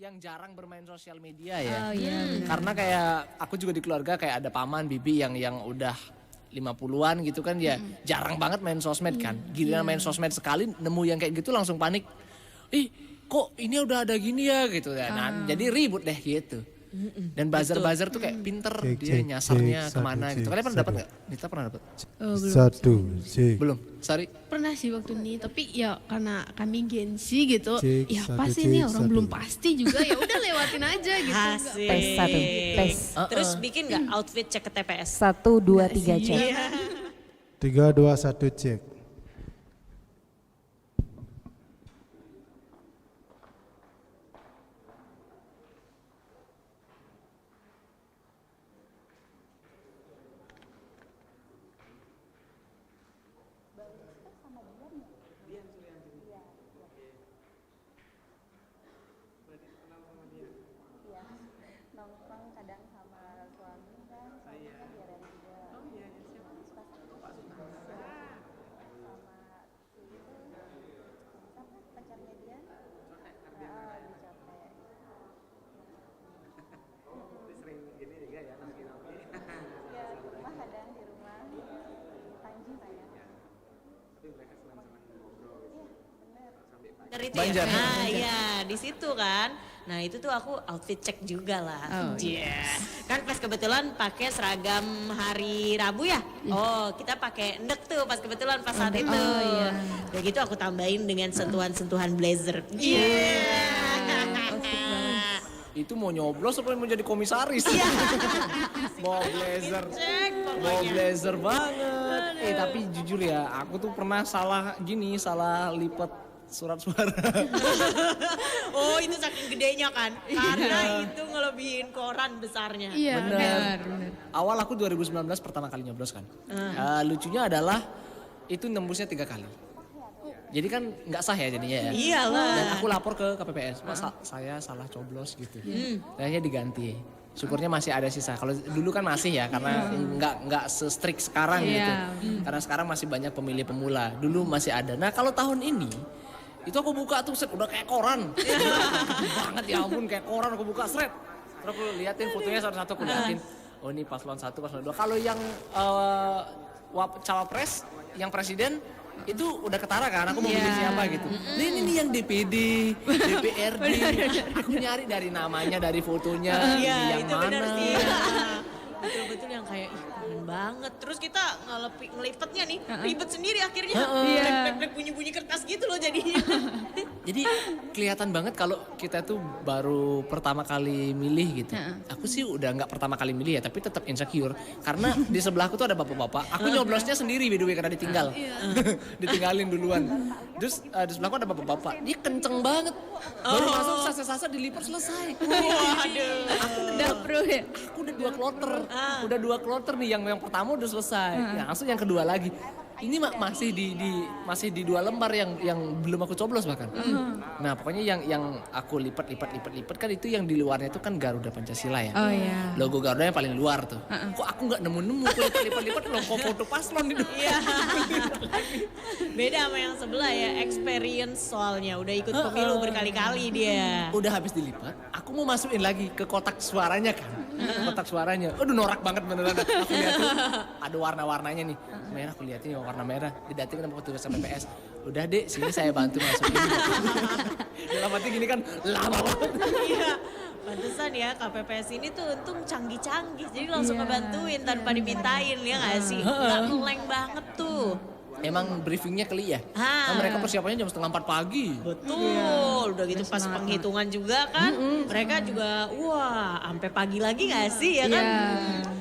yang jarang bermain sosial media ya. Oh iya. Karena kayak aku juga di keluarga kayak ada paman, bibi yang udah 50-an gitu kan ya. Jarang banget main sosmed kan. Giliran main sosmed sekali nemu yang kayak gitu langsung panik. Ih, kok ini udah ada gini ya gitu ya. Nah, jadi ribut deh gitu. Dan buzzer-buzzer tuh kayak pinter dia nyasarnya kemana gitu. Kalian pernah dapat nggak? Nita pernah dapat? Satu, cek. Belum. Sari? Pernah sih waktu ini, tapi ya karena kami gengsi gitu, Cek, ya satu, pasti ini cek, orang satu. belum pasti juga ya udah lewatin aja gitu. Asik. Tes satu, tes. Terus bikin nggak outfit cek ke TPS? 1, 2, 3 cek. 3, 2, 1, cek. Nongkrong kadang sama suami kan, suami kan diarahin juga. Suka sama si itu, siapa pacarnya dia? Dicapai. Sering gini juga ya nanti-nanti. Ya di rumah kadang di rumah Panji saya. Tapi mereka senang-senang ngobrol gitu. Iya benar. Dari itu Banjar. ya? Nah iya di situ kan. Nah itu tuh aku outfit cek juga lah. Oh, Iya. Kan pas kebetulan pakai seragam hari Rabu ya. Oh kita pakai endek tuh pas kebetulan pas saat itu. Oh, iya. Udah gitu aku tambahin dengan sentuhan-sentuhan blazer. Iya. Itu mau nyoblos apa mau jadi komisaris? Mau blazer. Cek Mau pokoknya. blazer banget. Tapi jujur ya, aku tuh pernah salah lipat surat suara. Oh itu saking gedenya kan. Karena itu ngelebihin koran besarnya. Iya Bener. benar. Awal aku 2019 pertama kali nyoblos kan. Lucunya adalah itu nembusnya 3 kali. Jadi kan nggak sah ya jadinya ya. Iyalah. Dan aku lapor ke KPPS, Pak saya salah coblos gitu. Akhirnya diganti. Syukurnya masih ada sisa. Kalau dulu kan masih ya karena nggak se-strict sekarang gitu. Karena sekarang masih banyak pemilih pemula. Dulu masih ada. Nah kalau tahun ini itu aku buka tuh set udah kayak koran. Banget ya ampun kayak koran aku buka seret. Terus aku liatin fotonya satu-satu aku liatin. Oh ini paslon 1, paslon 2. Kalau yang cawapres, yang presiden itu udah ketara kan aku mau milih siapa gitu. Nah ini nih yang DPD, DPRD. Aku nyari dari namanya, dari fotonya. Iya ini yang itu mana. benar sih. Betul-betul yang kayak ih keren banget. Terus kita ngelipetnya nih ribet sendiri akhirnya. Plek-plek bunyi-bunyi kertas gitu loh jadinya. Jadi kelihatan banget kalau kita tuh baru pertama kali milih gitu. Aku sih udah nggak pertama kali milih ya, tapi tetap insecure karena di sebelahku tuh ada bapak-bapak. Aku nyoblosnya sendiri by the way karena ditinggal, ditinggalin duluan. Terus di sebelahku ada bapak-bapak, dia kenceng banget. Baru masuk sasa-sasa dilipat selesai. Waduh. Udah pro ya. Aku udah 2 kloter, udah 2 kloter nih yang pertama udah selesai. Ya, langsung yang kedua lagi. Ini masih di 2 lembar yang belum aku coblos bahkan. Nah pokoknya yang aku lipat kan itu yang di luarnya itu kan Garuda Pancasila ya. Oh iya. Logo Garuda yang paling luar tuh. Kok aku nggak nemu-nemu aku lipat-lipat logo foto paslon itu. Iya. Beda sama yang sebelah ya, experience soalnya udah ikut pemilu berkali-kali dia. Udah habis dilipat, aku mau masukin lagi ke kotak suaranya kan. Kotak suaranya. Aduh norak banget beneran. Aku lihat tuh ada warna-warnanya nih. Merah aku liatin ya warna merah. Didatengin sama petugas PPS. Udah dek sini saya bantu masukin. Dalam hati gini kan lama banget. Iya. Pantesan ya KPPS ini tuh untung canggih-canggih. Jadi langsung ngebantuin tanpa dimintain ya gak sih? Gak ngeleng banget tuh. Emang briefingnya keli ya? Ah. Nah, mereka persiapannya jam 3:30 pagi. Betul, udah gitu pas penghitungan juga kan, mereka juga wah sampai pagi lagi gak sih ya kan?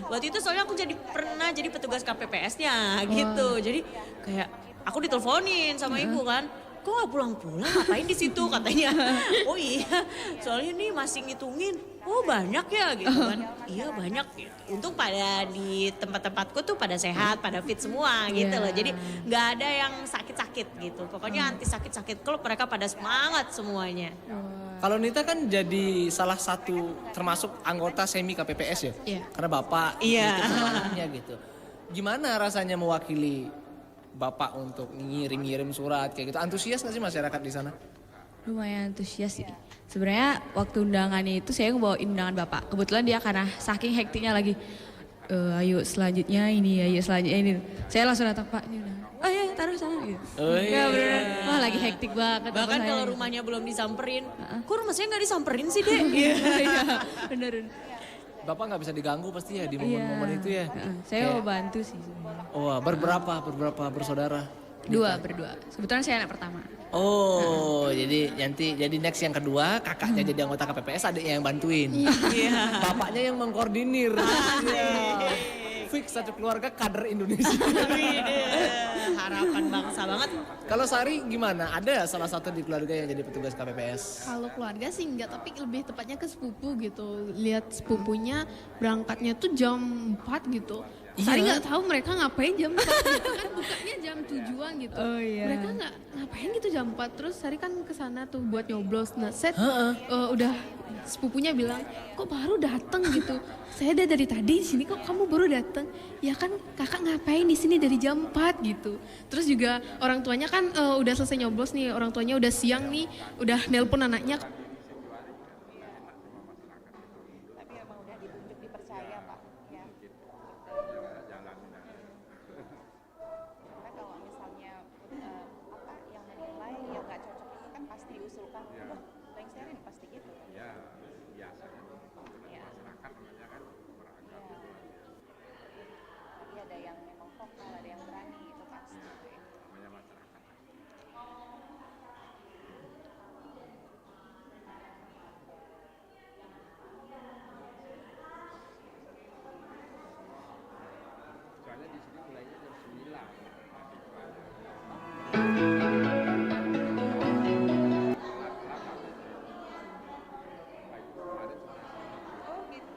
Waktu itu soalnya aku pernah jadi petugas KPPS-nya gitu, jadi kayak aku diteleponin sama ibu kan, kok gak pulang-pulang ngapain di situ katanya? Oh iya, soalnya nih masih ngitungin. Oh banyak ya gitu kan? Iya banyak gitu. Untung pada di tempat-tempatku tuh pada sehat, pada fit semua gitu loh. Jadi nggak ada yang sakit-sakit gitu. Pokoknya anti sakit-sakit klub mereka pada semangat semuanya. Kalau Nita kan jadi salah satu termasuk anggota semi KPPS ya? Iya. Karena Bapak Iya. ikut sama anaknya gitu. Gimana rasanya mewakili Bapak untuk ngirim-ngirim surat kayak gitu? Antusias nggak sih masyarakat di sana? Lumayan antusias sih. Sebenarnya waktu undangannya itu saya ngebawain undangan bapak. Kebetulan dia karena saking hektiknya lagi, ayo selanjutnya ini, ayo selanjutnya ini. Saya langsung datang, Pak, ini undangan. Oh iya, taruh sana gitu. Oh iya. Bener. Wah lagi hektik banget. Bahkan bapak kalau saya. rumahnya belum disamperin, kok rumah saya nggak disamperin sih dek? Iya, bener. Bapak nggak bisa diganggu pasti ya di momen-momen itu ya. Saya mau bantu sih. Oh, berberapa bersaudara? Berdua. Sebetulnya saya anak pertama. Oh, jadi next yang kedua kakaknya jadi anggota KPPS, adiknya yang bantuin. Iya. Bapaknya yang mengkoordinir. Fix satu keluarga kader Indonesia. Harapan bangsa banget. Kalau Sari gimana? Ada salah satu di keluarga yang jadi petugas KPPS? Kalau keluarga sih enggak, tapi lebih tepatnya ke sepupu gitu. Lihat sepupunya berangkatnya tuh jam 4 gitu. Iya. Sari nggak tahu mereka ngapain jam 4 gitu kan, bukanya jam 7-an gitu. Oh, iya. Mereka nggak ngapain gitu jam 4, terus Sari kan ke sana tuh buat nyoblos. Nah, udah sepupunya bilang, "Kok baru datang gitu?" "Saya udah dari tadi di sini, kok kamu baru datang?" "Ya kan kakak ngapain di sini dari jam 4 gitu." Terus juga orang tuanya kan udah selesai nyoblos nih, orang tuanya udah siang nih, udah nelpon anaknya. Tapi emang udah ditunjuk dipercaya Pak. Ya. Karena kalau misalnya yang menilai yang nggak cocok itu kan pasti diusulkan. Wah, lengserin pasti gitu. Ya, biasanya masyarakat namanya kan beragam. Tapi ada yang memang vokal, ada yang berani itu pasti. Namanya masyarakat. Soalnya di sini mulainya jam 9. Oh gitu.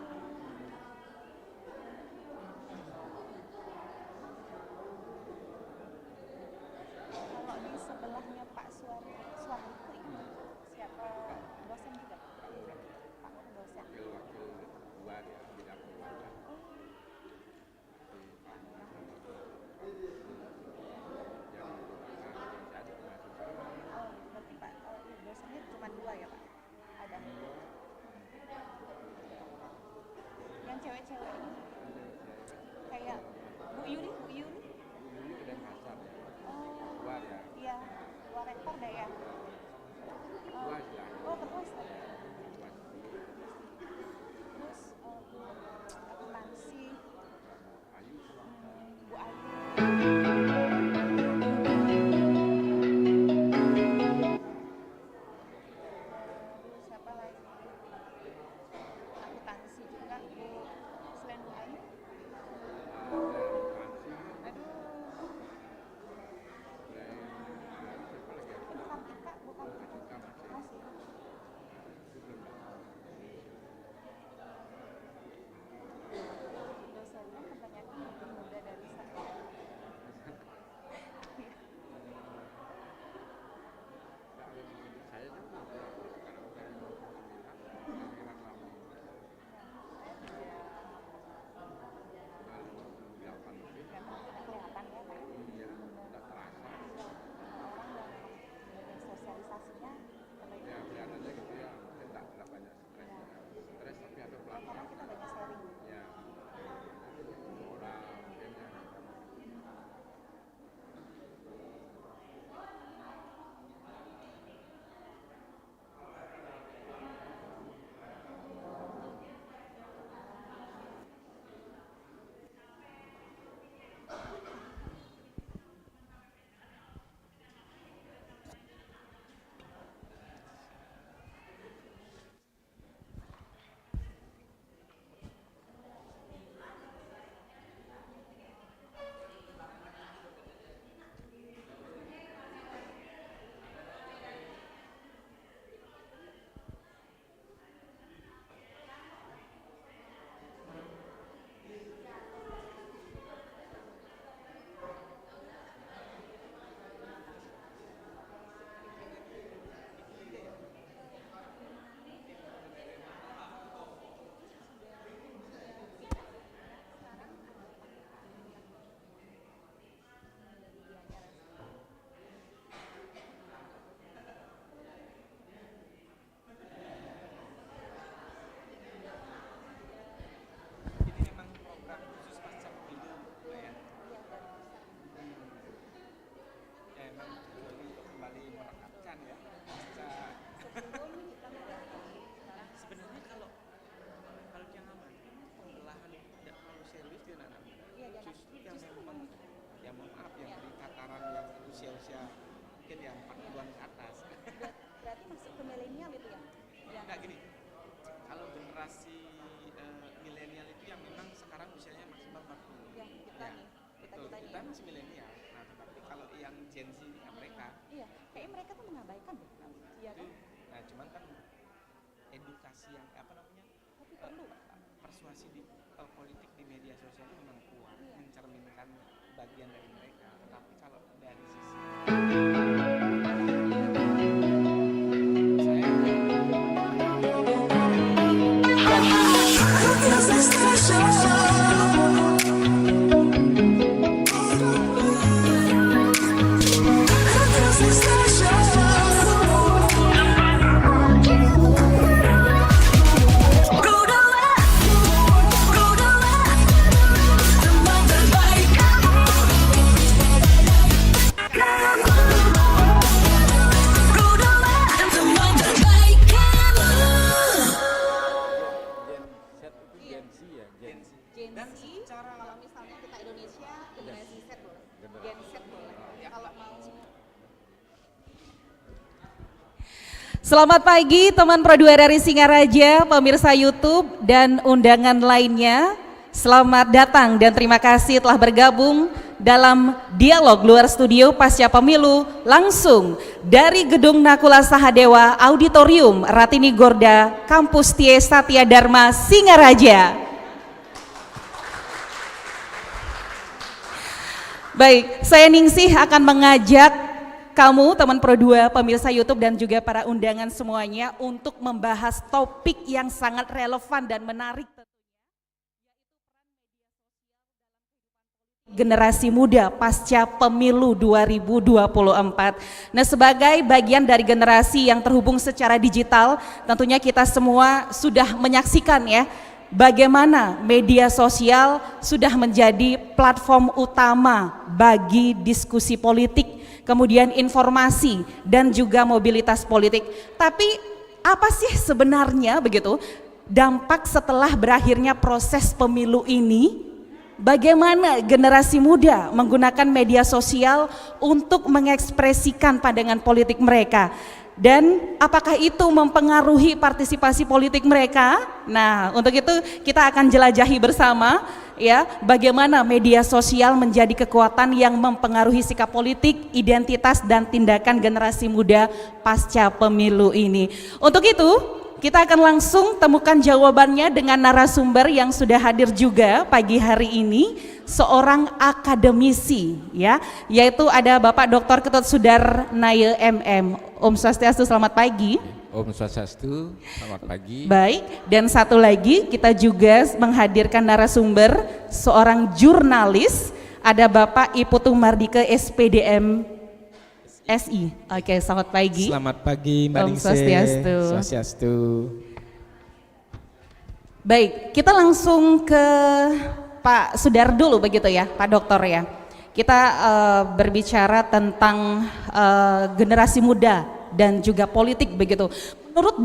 Kalau di sebelahnya Pak Suwardi itu siapa dosen juga? Pak dosen. Wakil dua ya, bidang keluarga. Oh, berarti Pak dosennya cuma 2 ya Pak? Ada. Yang cewek-cewek ini kayak Bu Yuli. Ini udah kasar ya. Oh, Keluar ya. iya, luar rektor deh ya. Ketua istilahnya. Oh, ketua istilahnya. Terus Bu Nancy, Ayu. Bu Ayu. Terus siapa lagi? Akuntansi juga Bu. Selain Bu mungkin yang 40-an ke atas. Berarti masuk ke milenial itu ya? Enggak gini, kalau generasi milenial itu yang memang sekarang usianya maksimal 40. Yang kita Ya, nih, betul. kita Kita ini. masih milenial. Nah, tetapi kalau yang Gen Z ini ya mereka Iya, kayaknya mereka tuh mengabaikan deh. Iya itu, kan? nah cuman kan edukasi yang apa namanya Tapi perlu. persuasi di politik di media sosial itu memang kuat, mencerminkan bagian dari mereka. Tetapi kalau dari sisi Gen Z, kalau misalnya kita Indonesia, generasi Z boleh. Gen Z boleh. Kalau mau Selamat pagi teman Pro 2 dari Singaraja, pemirsa YouTube dan undangan lainnya. Selamat datang dan terima kasih telah bergabung dalam dialog luar studio pasca pemilu langsung dari Gedung Nakula Sahadewa Auditorium Ratini Gorda Kampus Tie Satya Dharma Singaraja. Baik, saya Ningsih akan mengajak kamu teman Pro 2, pemirsa YouTube dan juga para undangan semuanya untuk membahas topik yang sangat relevan dan menarik generasi muda pasca pemilu 2024. Nah, sebagai bagian dari generasi yang terhubung secara digital, tentunya kita semua sudah menyaksikan ya bagaimana media sosial sudah menjadi platform utama bagi diskusi politik, kemudian informasi dan juga mobilitas politik. Tapi apa sih sebenarnya begitu dampak setelah berakhirnya proses pemilu ini? Bagaimana generasi muda menggunakan media sosial untuk mengekspresikan pandangan politik mereka? Dan apakah itu mempengaruhi partisipasi politik mereka? Nah, untuk itu kita akan jelajahi bersama ya bagaimana media sosial menjadi kekuatan yang mempengaruhi sikap politik, identitas dan tindakan generasi muda pasca pemilu ini. Untuk itu kita akan langsung temukan jawabannya dengan narasumber yang sudah hadir juga pagi hari ini, seorang akademisi ya, yaitu ada Bapak Dr. Ketut Sudarnaya MM. Om Swastiastu, selamat pagi. Om Swastiastu, selamat pagi. Baik, dan satu lagi kita juga menghadirkan narasumber seorang jurnalis, ada Bapak Iputu Mardike SPDM SI. Oke, selamat pagi. Selamat pagi Mbak Om Ningsih. Swastiastu. Swastiastu. Baik, kita langsung ke Pak Sudar dulu begitu ya, Pak Dokter ya. Kita berbicara tentang generasi muda dan juga politik begitu. Menurut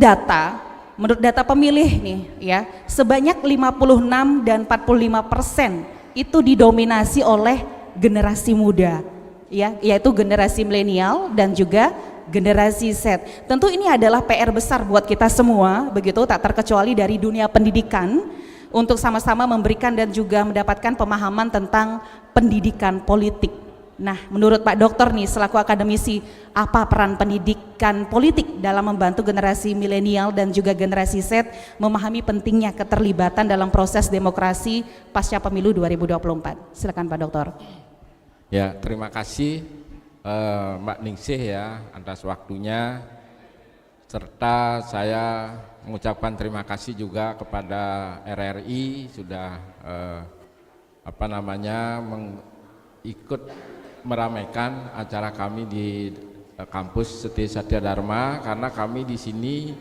data pemilih nih ya, sebanyak 56 dan 45% itu didominasi oleh generasi muda. Ya, yaitu generasi milenial dan juga generasi Z. Tentu ini adalah PR besar buat kita semua, begitu tak terkecuali dari dunia pendidikan untuk sama-sama memberikan dan juga mendapatkan pemahaman tentang pendidikan politik. Nah, menurut Pak Dokter nih selaku akademisi, apa peran pendidikan politik dalam membantu generasi milenial dan juga generasi Z memahami pentingnya keterlibatan dalam proses demokrasi pasca pemilu 2024? Silakan Pak Dokter. Ya, terima kasih Mbak Ningsih ya atas waktunya, serta saya mengucapkan terima kasih juga kepada RRI sudah ikut meramaikan acara kami di kampus Setia Satya Dharma, karena kami di sini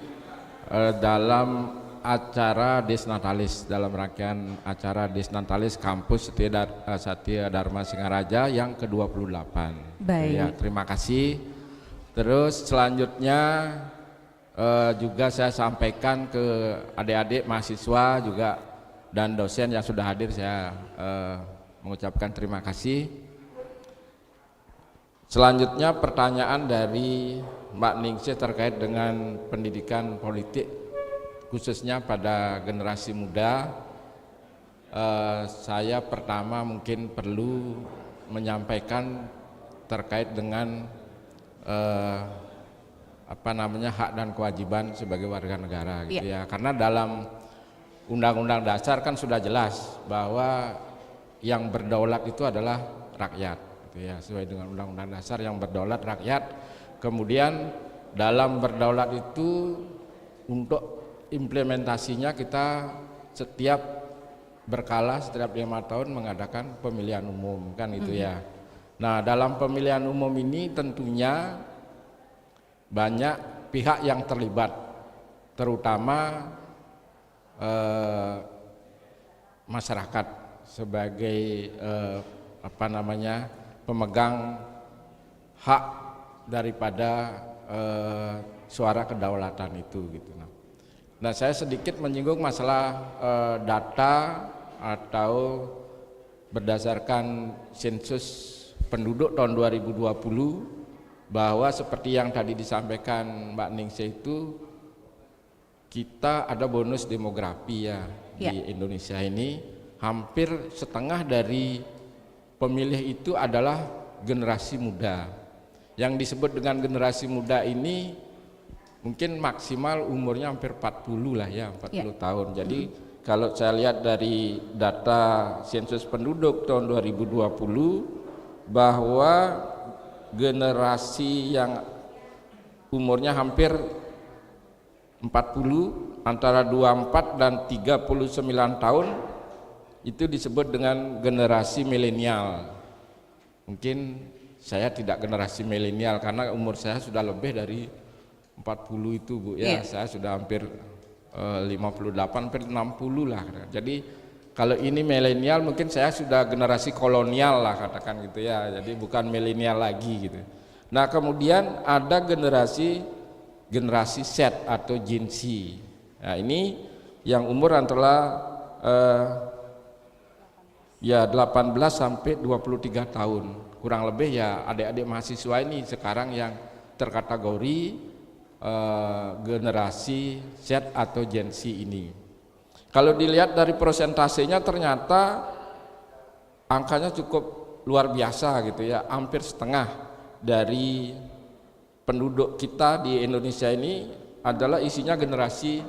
dalam acara Desnatalis, dalam rangkaian acara Desnatalis kampus Satya Dharma Singaraja yang ke-28. Baik. Ya, terima kasih. Terus selanjutnya juga saya sampaikan ke adik-adik mahasiswa juga dan dosen yang sudah hadir, saya mengucapkan terima kasih. Selanjutnya pertanyaan dari Mbak Ningsih terkait dengan pendidikan politik khususnya pada generasi muda. Saya pertama mungkin perlu menyampaikan terkait dengan hak dan kewajiban sebagai warga negara gitu ya. Karena dalam Undang-Undang Dasar kan sudah jelas bahwa yang berdaulat itu adalah rakyat gitu ya, sesuai dengan Undang-Undang Dasar yang berdaulat rakyat. Kemudian dalam berdaulat itu untuk implementasinya kita setiap berkala setiap 5 tahun mengadakan pemilihan umum kan itu ya. Nah, dalam pemilihan umum ini tentunya banyak pihak yang terlibat, terutama masyarakat sebagai pemegang hak daripada suara kedaulatan itu gitu. Nah, saya sedikit menyinggung masalah data atau berdasarkan sensus penduduk tahun 2020 bahwa seperti yang tadi disampaikan Mbak Ningsih itu kita ada bonus demografi ya di Indonesia ini. Hampir setengah dari pemilih itu adalah generasi muda. Yang disebut dengan generasi muda ini mungkin maksimal umurnya hampir 40 lah ya, 40 tahun. Jadi kalau saya lihat dari data sensus penduduk tahun 2020 bahwa generasi yang umurnya hampir 40 antara 24 dan 39 tahun itu disebut dengan generasi milenial. Mungkin saya tidak generasi milenial karena umur saya sudah lebih dari 40 itu Bu ya. Saya sudah hampir 58 hampir 60 lah. Jadi kalau ini milenial mungkin saya sudah generasi kolonial lah katakan gitu ya. Jadi bukan milenial lagi gitu. Nah, kemudian ada generasi Z atau Gen Z. Nah, ini yang umur antara 18 sampai 23 tahun. Kurang lebih ya adik-adik mahasiswa ini sekarang yang terkategori generasi Z atau Gen Z ini. Kalau dilihat dari persentasenya ternyata angkanya cukup luar biasa gitu ya, hampir setengah dari penduduk kita di Indonesia ini adalah isinya generasi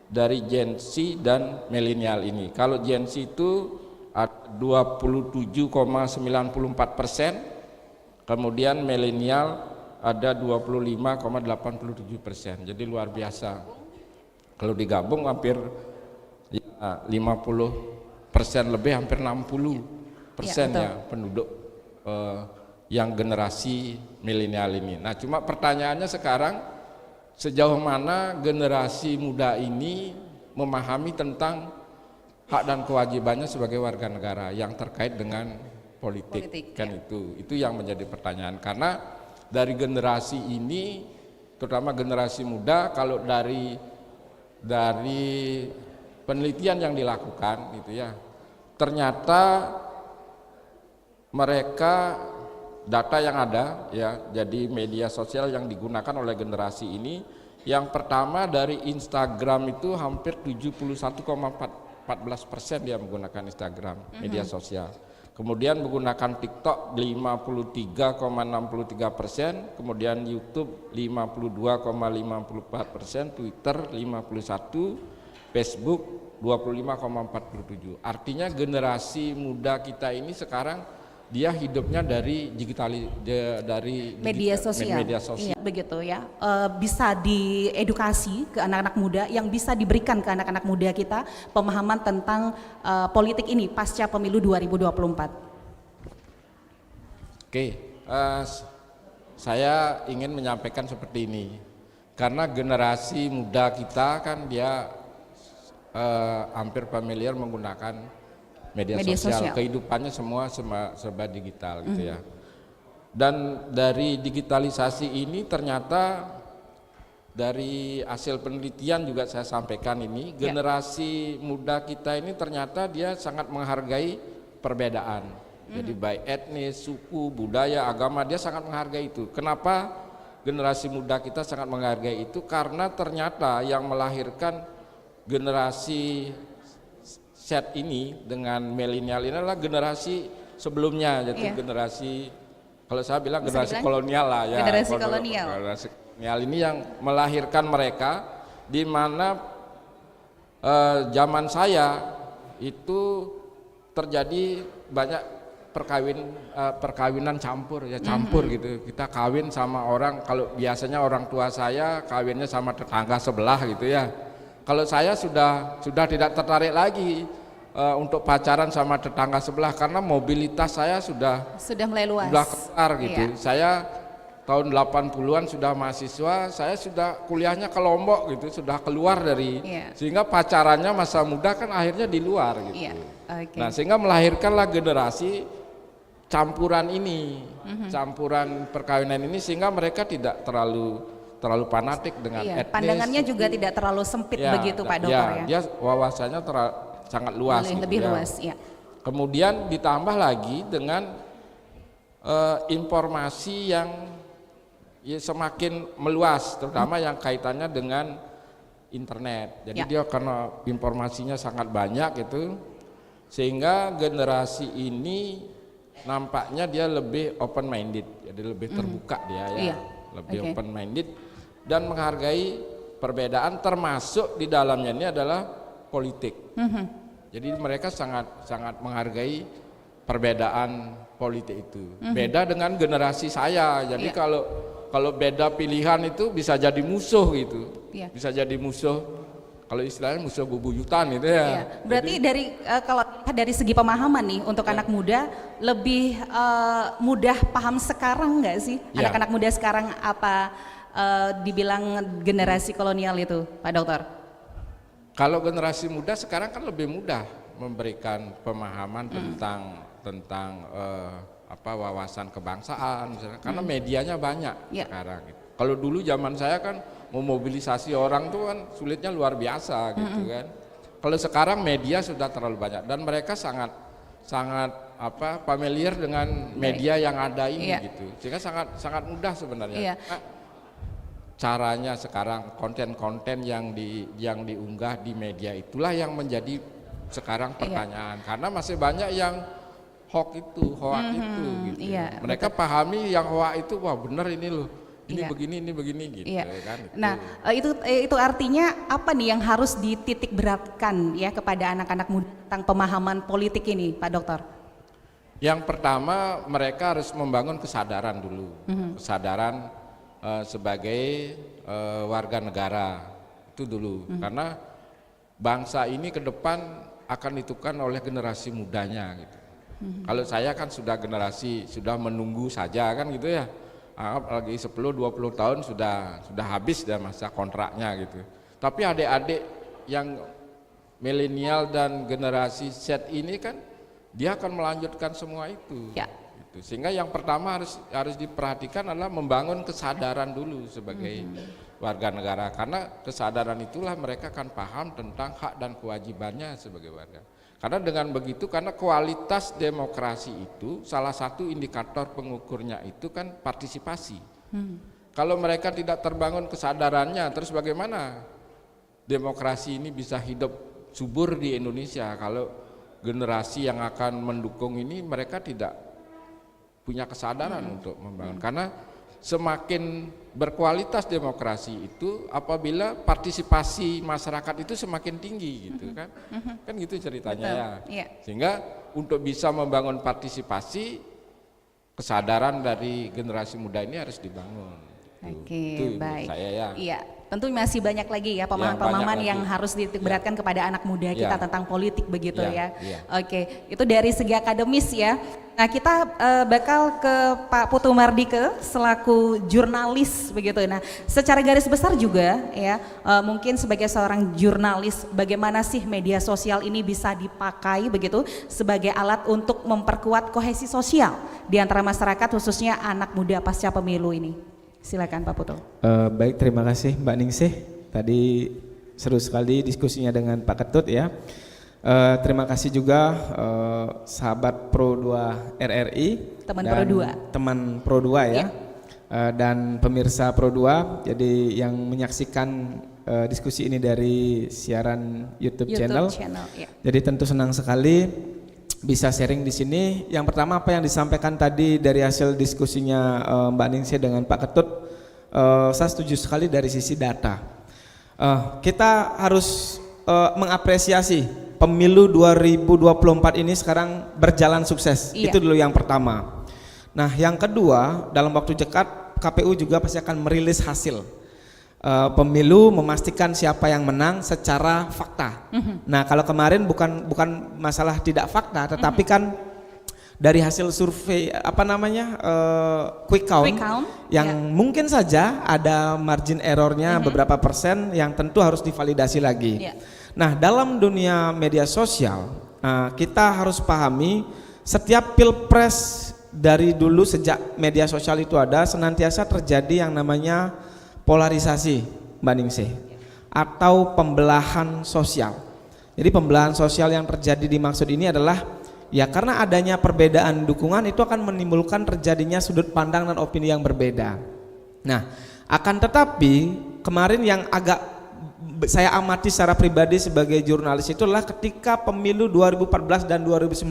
dari Gen Z dan milenial ini. Kalau Gen Z itu 27,94%, kemudian milenial ada 25,87%. Jadi luar biasa. Kalau digabung hampir 50% lebih, hampir 60% ya penduduk yang generasi milenial ini. Nah, cuma pertanyaannya sekarang sejauh mana generasi muda ini memahami tentang hak dan kewajibannya sebagai warga negara yang terkait dengan politik kan itu yang menjadi pertanyaan. Karena dari generasi ini terutama generasi muda, kalau dari penelitian yang dilakukan gitu ya, ternyata mereka data yang ada ya, jadi media sosial yang digunakan oleh generasi ini, yang pertama dari Instagram itu hampir 71,14% dia menggunakan Instagram, media sosial. Kemudian menggunakan TikTok 53,63%, kemudian YouTube 52,54%, Twitter 51%, Facebook 25,47. Artinya generasi muda kita ini sekarang dia hidupnya dari media sosial. Iya, begitu ya. Bisa diedukasi ke anak-anak muda, yang bisa diberikan ke anak-anak muda kita pemahaman tentang politik ini pasca pemilu 2024. Oke, saya ingin menyampaikan seperti ini. Karena generasi muda kita kan dia hampir familiar menggunakan media sosial. Kehidupannya semua serba digital gitu ya. Dan dari digitalisasi ini ternyata dari hasil penelitian juga saya sampaikan ini, generasi muda kita ini ternyata dia sangat menghargai perbedaan. Jadi baik etnis, suku, budaya, agama, dia sangat menghargai itu. Kenapa generasi muda kita sangat menghargai itu? Karena ternyata yang melahirkan generasi Z ini dengan milenial ini adalah generasi sebelumnya, yaitu generasi, kalau saya bilang generasi kolonial lah ya. Generasi kolonial. Generasi kolonial ini yang melahirkan mereka, di mana zaman saya itu terjadi banyak perkawinan campur ya, gitu. Kita kawin sama orang, kalau biasanya orang tua saya kawinnya sama tetangga sebelah gitu ya. Kalau saya sudah tidak tertarik lagi untuk pacaran sama tetangga sebelah, karena mobilitas saya sudah mulai luas. Sudah keluar gitu. Saya tahun 80-an sudah mahasiswa, saya sudah kuliahnya ke Lombok gitu, sudah keluar dari, sehingga pacarannya masa muda kan akhirnya di luar gitu. Nah, sehingga melahirkanlah generasi campuran ini, campuran perkawinan ini, sehingga mereka tidak terlalu fanatik dengan etnis. Pandangannya juga tidak terlalu sempit begitu Pak Dokter ya. Dia wawasannya sangat luas. Lebih luas ya. Kemudian ditambah lagi dengan informasi yang semakin meluas, terutama yang kaitannya dengan internet. Jadi dia karena informasinya sangat banyak itu, sehingga generasi ini nampaknya dia lebih open minded, jadi lebih terbuka dia lebih open minded dan menghargai perbedaan, termasuk di dalamnya ini adalah politik. Jadi mereka sangat menghargai perbedaan politik itu. Beda dengan generasi saya. Jadi kalau beda pilihan itu bisa jadi musuh gitu. Bisa jadi musuh. Kalau istilahnya musuh bebuyutan gitu ya. Berarti kalau dari segi pemahaman nih untuk anak muda lebih mudah paham sekarang nggak sih? Anak-anak muda sekarang apa dibilang generasi kolonial itu, Pak Dokter? Kalau generasi muda sekarang kan lebih mudah memberikan pemahaman tentang wawasan kebangsaan misalnya, karena medianya banyak sekarang. Kalau dulu zaman saya kan memobilisasi orang tuh kan sulitnya luar biasa gitu kan. Kalau sekarang media sudah terlalu banyak dan mereka sangat familiar dengan media yang ada ini gitu. Sehingga sangat mudah sebenarnya. Caranya sekarang konten-konten yang diunggah di media itulah yang menjadi sekarang pertanyaan. Karena masih banyak yang hoax itu gitu. Mereka pahami yang hoax itu, wah benar ini loh. Ini begini gitu kan. Nah, itu artinya apa nih yang harus dititik beratkan ya kepada anak-anak muda tentang pemahaman politik ini, Pak Dokter? Yang pertama, mereka harus membangun kesadaran dulu. Kesadaran sebagai warga negara itu dulu. Karena bangsa ini ke depan akan ditentukan oleh generasi mudanya gitu. Kalau saya kan sudah menunggu saja kan gitu ya. Lagi 10-20 tahun sudah habis dah masa kontraknya gitu. Tapi adik-adik yang milenial dan generasi Z ini kan dia akan melanjutkan semua itu. Gitu. Sehingga yang pertama harus diperhatikan adalah membangun kesadaran dulu sebagai warga negara, karena kesadaran itulah mereka akan paham tentang hak dan kewajibannya sebagai warga. Karena dengan begitu, karena kualitas demokrasi itu salah satu indikator pengukurnya itu kan partisipasi. Kalau mereka tidak terbangun kesadarannya, terus bagaimana demokrasi ini bisa hidup subur di Indonesia kalau generasi yang akan mendukung ini mereka tidak punya kesadaran untuk membangun. Karena semakin berkualitas demokrasi itu apabila partisipasi masyarakat itu semakin tinggi gitu kan. Kan gitu ceritanya ya. Sehingga untuk bisa membangun partisipasi, kesadaran dari generasi muda ini harus dibangun. Oke, baik. Saya ya. Iya, tentu masih banyak lagi ya pemahaman-pemahaman yang harus diberatkan kepada anak muda kita tentang politik begitu ya. Oke, itu dari segi akademis ya. Nah, kita bakal ke Pak Putu Mardike selaku jurnalis begitu. Nah, secara garis besar juga ya, mungkin sebagai seorang jurnalis, bagaimana sih media sosial ini bisa dipakai begitu sebagai alat untuk memperkuat kohesi sosial di antara masyarakat, khususnya anak muda pasca pemilu ini. Silakan Pak Putu. Baik, terima kasih Mbak Ningsih. Tadi seru sekali diskusinya dengan Pak Ketut ya. Terima kasih juga sahabat Pro 2 RRI, Teman dan Pro 2. teman Pro 2 ya, dan pemirsa Pro 2. Jadi yang menyaksikan diskusi ini dari siaran YouTube channel. Ya. Jadi tentu senang sekali bisa sharing di sini. Yang pertama apa yang disampaikan tadi dari hasil diskusinya Mbak Ningsih dengan Pak Ketut, saya setuju sekali dari sisi data. Kita harus mengapresiasi pemilu 2024 ini sekarang berjalan sukses. Iya. Itu dulu yang pertama. Nah, yang kedua, dalam waktu dekat KPU juga pasti akan merilis hasil pemilu, memastikan siapa yang menang secara fakta. Nah, kalau kemarin bukan masalah tidak fakta, tetapi kan dari hasil survei quick count yang mungkin saja ada margin errornya beberapa persen yang tentu harus divalidasi lagi. Nah, dalam dunia media sosial kita harus pahami setiap pilpres dari dulu sejak media sosial itu ada senantiasa terjadi yang namanya polarisasi, Mbak Ningsih, atau pembelahan sosial. Jadi pembelahan sosial yang terjadi dimaksud ini adalah ya karena adanya perbedaan dukungan itu akan menimbulkan terjadinya sudut pandang dan opini yang berbeda. Nah, akan tetapi kemarin yang agak saya amati secara pribadi sebagai jurnalis itu adalah ketika pemilu 2014 dan 2019.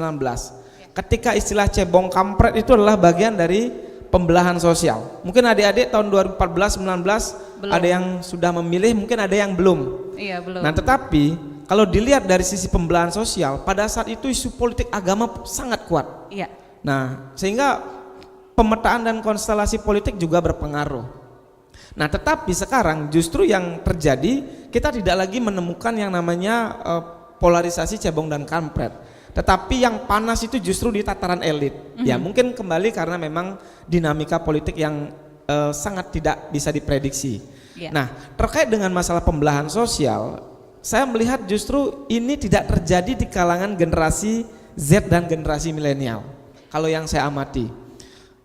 Ketika istilah cebong kampret itu adalah bagian dari pembelahan sosial. Mungkin adik-adik tahun 2014-19 ada yang sudah memilih, mungkin ada yang belum. Iya, belum. Nah, tetapi kalau dilihat dari sisi pembelahan sosial, pada saat itu isu politik agama sangat kuat. Iya. Nah, sehingga pemetaan dan konstelasi politik juga berpengaruh. Nah, tetapi sekarang justru yang terjadi kita tidak lagi menemukan yang namanya polarisasi cebong dan kampret. Tetapi yang panas itu justru di tataran elit. Ya mungkin kembali karena memang dinamika politik yang sangat tidak bisa diprediksi. Nah, terkait dengan masalah pembelahan sosial, saya melihat justru ini tidak terjadi di kalangan generasi Z dan generasi milenial. Kalau yang saya amati.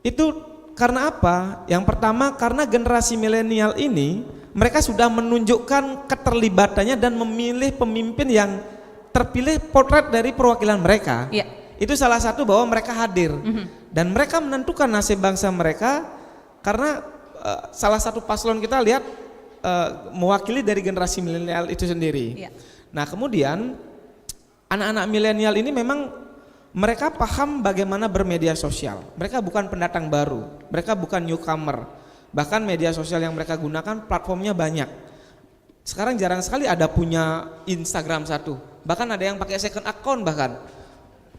Itu karena apa? Yang pertama karena generasi milenial ini mereka sudah menunjukkan keterlibatannya dan memilih pemimpin yang terpilih potret dari perwakilan mereka. Itu salah satu bahwa mereka hadir dan mereka menentukan nasib bangsa mereka karena salah satu paslon kita lihat mewakili dari generasi milenial itu sendiri. Nah, kemudian anak-anak milenial ini memang mereka paham bagaimana bermedia sosial. Mereka bukan pendatang baru, mereka bukan newcomer. Bahkan media sosial yang mereka gunakan platformnya banyak. Sekarang jarang sekali ada punya Instagram satu. Bahkan ada yang pakai second account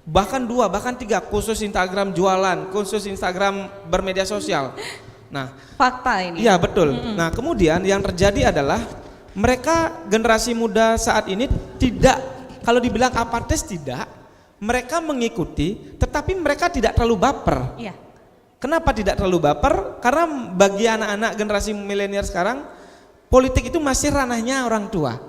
bahkan 2, bahkan 3, khusus Instagram jualan, khusus Instagram bermedia sosial. Nah, fakta ini. Iya, betul. Nah, kemudian yang terjadi adalah mereka generasi muda saat ini tidak, kalau dibilang apatis tidak, mereka mengikuti, tetapi mereka tidak terlalu baper. Kenapa tidak terlalu baper? Karena bagi anak-anak generasi milenial sekarang politik itu masih ranahnya orang tua.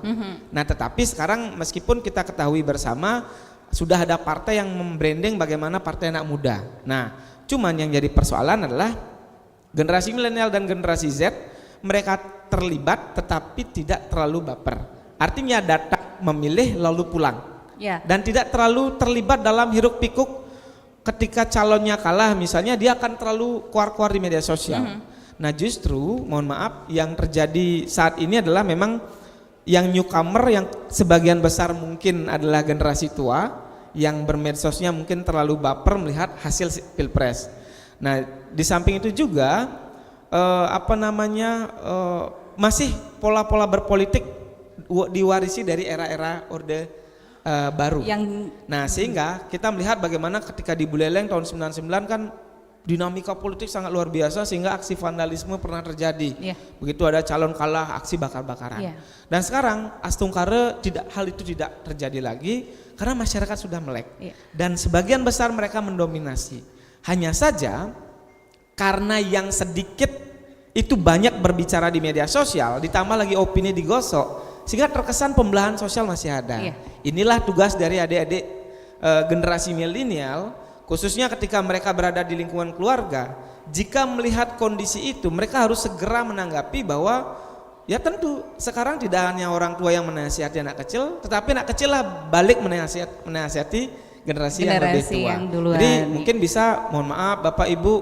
Nah, tetapi sekarang meskipun kita ketahui bersama sudah ada partai yang membranding bagaimana partai anak muda. Nah, cuman yang jadi persoalan adalah generasi milenial dan generasi Z mereka terlibat tetapi tidak terlalu baper. Artinya datang memilih lalu pulang. Dan tidak terlalu terlibat dalam hiruk pikuk ketika calonnya kalah misalnya dia akan terlalu keluar-keluar di media sosial. Nah, justru mohon maaf yang terjadi saat ini adalah memang yang newcomer yang sebagian besar mungkin adalah generasi tua yang bermedsosnya mungkin terlalu baper melihat hasil pilpres. Nah, di samping itu juga masih pola-pola berpolitik diwarisi dari era-era orde baru. Nah, sehingga kita melihat bagaimana ketika di Buleleng tahun 99 kan dinamika politik sangat luar biasa sehingga aksi vandalisme pernah terjadi. Begitu ada calon kalah, aksi bakar-bakaran. Dan sekarang Astungkare hal itu tidak terjadi lagi karena masyarakat sudah melek. Dan sebagian besar mereka mendominasi. Hanya saja karena yang sedikit itu banyak berbicara di media sosial, ditambah lagi opini digosok, sehingga terkesan pembelahan sosial masih ada. Inilah tugas dari adik-adik generasi milenial. Khususnya ketika mereka berada di lingkungan keluarga, jika melihat kondisi itu mereka harus segera menanggapi bahwa Ya tentu sekarang tidak hanya orang tua yang menasihati anak kecil, tetapi anak kecil lah balik menasihati generasi yang lebih tua. yang duluan. Jadi mungkin bisa, mohon maaf Bapak Ibu,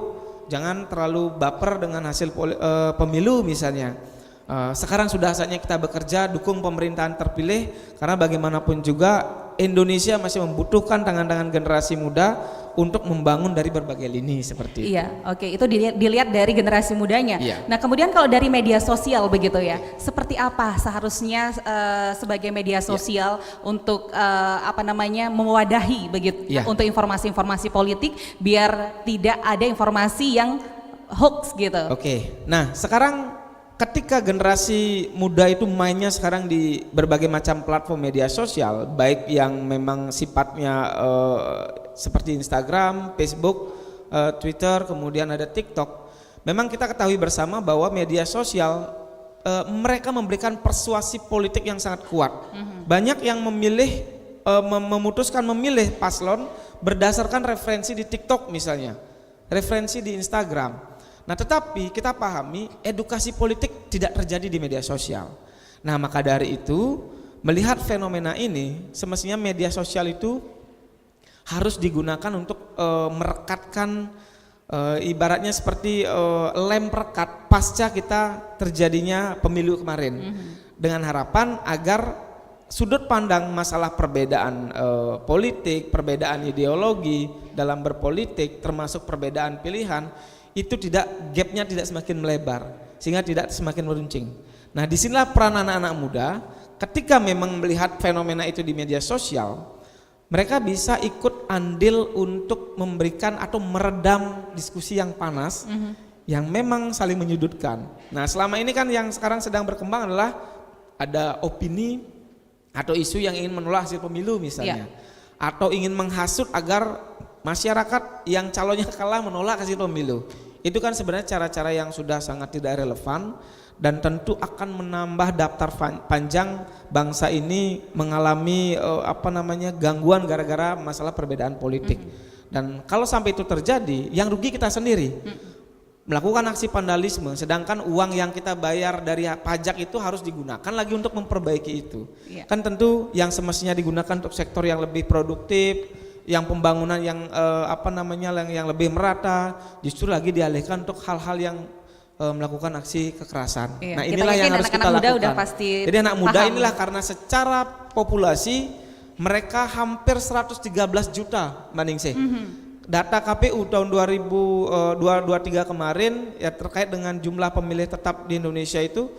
jangan terlalu baper dengan hasil pemilu misalnya. Sekarang sudah saatnya kita bekerja, dukung pemerintahan terpilih, karena bagaimanapun juga Indonesia masih membutuhkan tangan-tangan generasi muda untuk membangun dari berbagai lini seperti itu. Iya, oke, itu dilihat dari generasi mudanya. Iya. Nah, kemudian kalau dari media sosial begitu ya, seperti apa seharusnya sebagai media sosial untuk mewadahi begitu Iya. untuk informasi-informasi politik biar tidak ada informasi yang hoax gitu. Oke, nah sekarang ketika generasi muda itu mainnya sekarang di berbagai macam platform media sosial, baik yang memang sifatnya seperti Instagram, Facebook, Twitter, kemudian ada TikTok. Memang kita ketahui bersama bahwa media sosial mereka memberikan persuasi politik yang sangat kuat. Banyak yang memutuskan memilih paslon berdasarkan referensi di TikTok misalnya, referensi di Instagram. Nah, tetapi kita pahami edukasi politik tidak terjadi di media sosial. Nah, maka dari itu melihat fenomena ini, semestinya media sosial itu harus digunakan untuk merekatkan ibaratnya seperti lem perekat pasca kita terjadinya pemilu kemarin, dengan harapan agar sudut pandang masalah perbedaan politik, perbedaan ideologi dalam berpolitik, termasuk perbedaan pilihan, itu gapnya tidak semakin melebar, sehingga tidak semakin meruncing. Nah, disinilah peran anak-anak muda ketika memang melihat fenomena itu di media sosial, mereka bisa ikut andil untuk memberikan atau meredam diskusi yang panas yang memang saling menyudutkan. Nah, selama ini kan yang sekarang sedang berkembang adalah ada opini atau isu yang ingin menolak hasil pemilu misalnya, atau ingin menghasut agar masyarakat yang calonnya kalah menolak hasil pemilu. Itu kan sebenarnya cara-cara yang sudah sangat tidak relevan dan tentu akan menambah daftar panjang bangsa ini mengalami gangguan gara-gara masalah perbedaan politik. Dan kalau sampai itu terjadi, yang rugi kita sendiri. Melakukan aksi vandalisme, sedangkan uang yang kita bayar dari pajak itu harus digunakan lagi untuk memperbaiki itu. Kan tentu yang semestinya digunakan untuk sektor yang lebih produktif, yang pembangunan yang yang lebih merata, justru lagi dialihkan untuk hal-hal yang melakukan aksi kekerasan. Nah, inilah yang harus kita lakukan. Udah pasti jadi anak muda paham. inilah karena secara populasi mereka hampir 113 juta Mbak Ningsih. Data KPU tahun 2023 kemarin ya terkait dengan jumlah pemilih tetap di Indonesia itu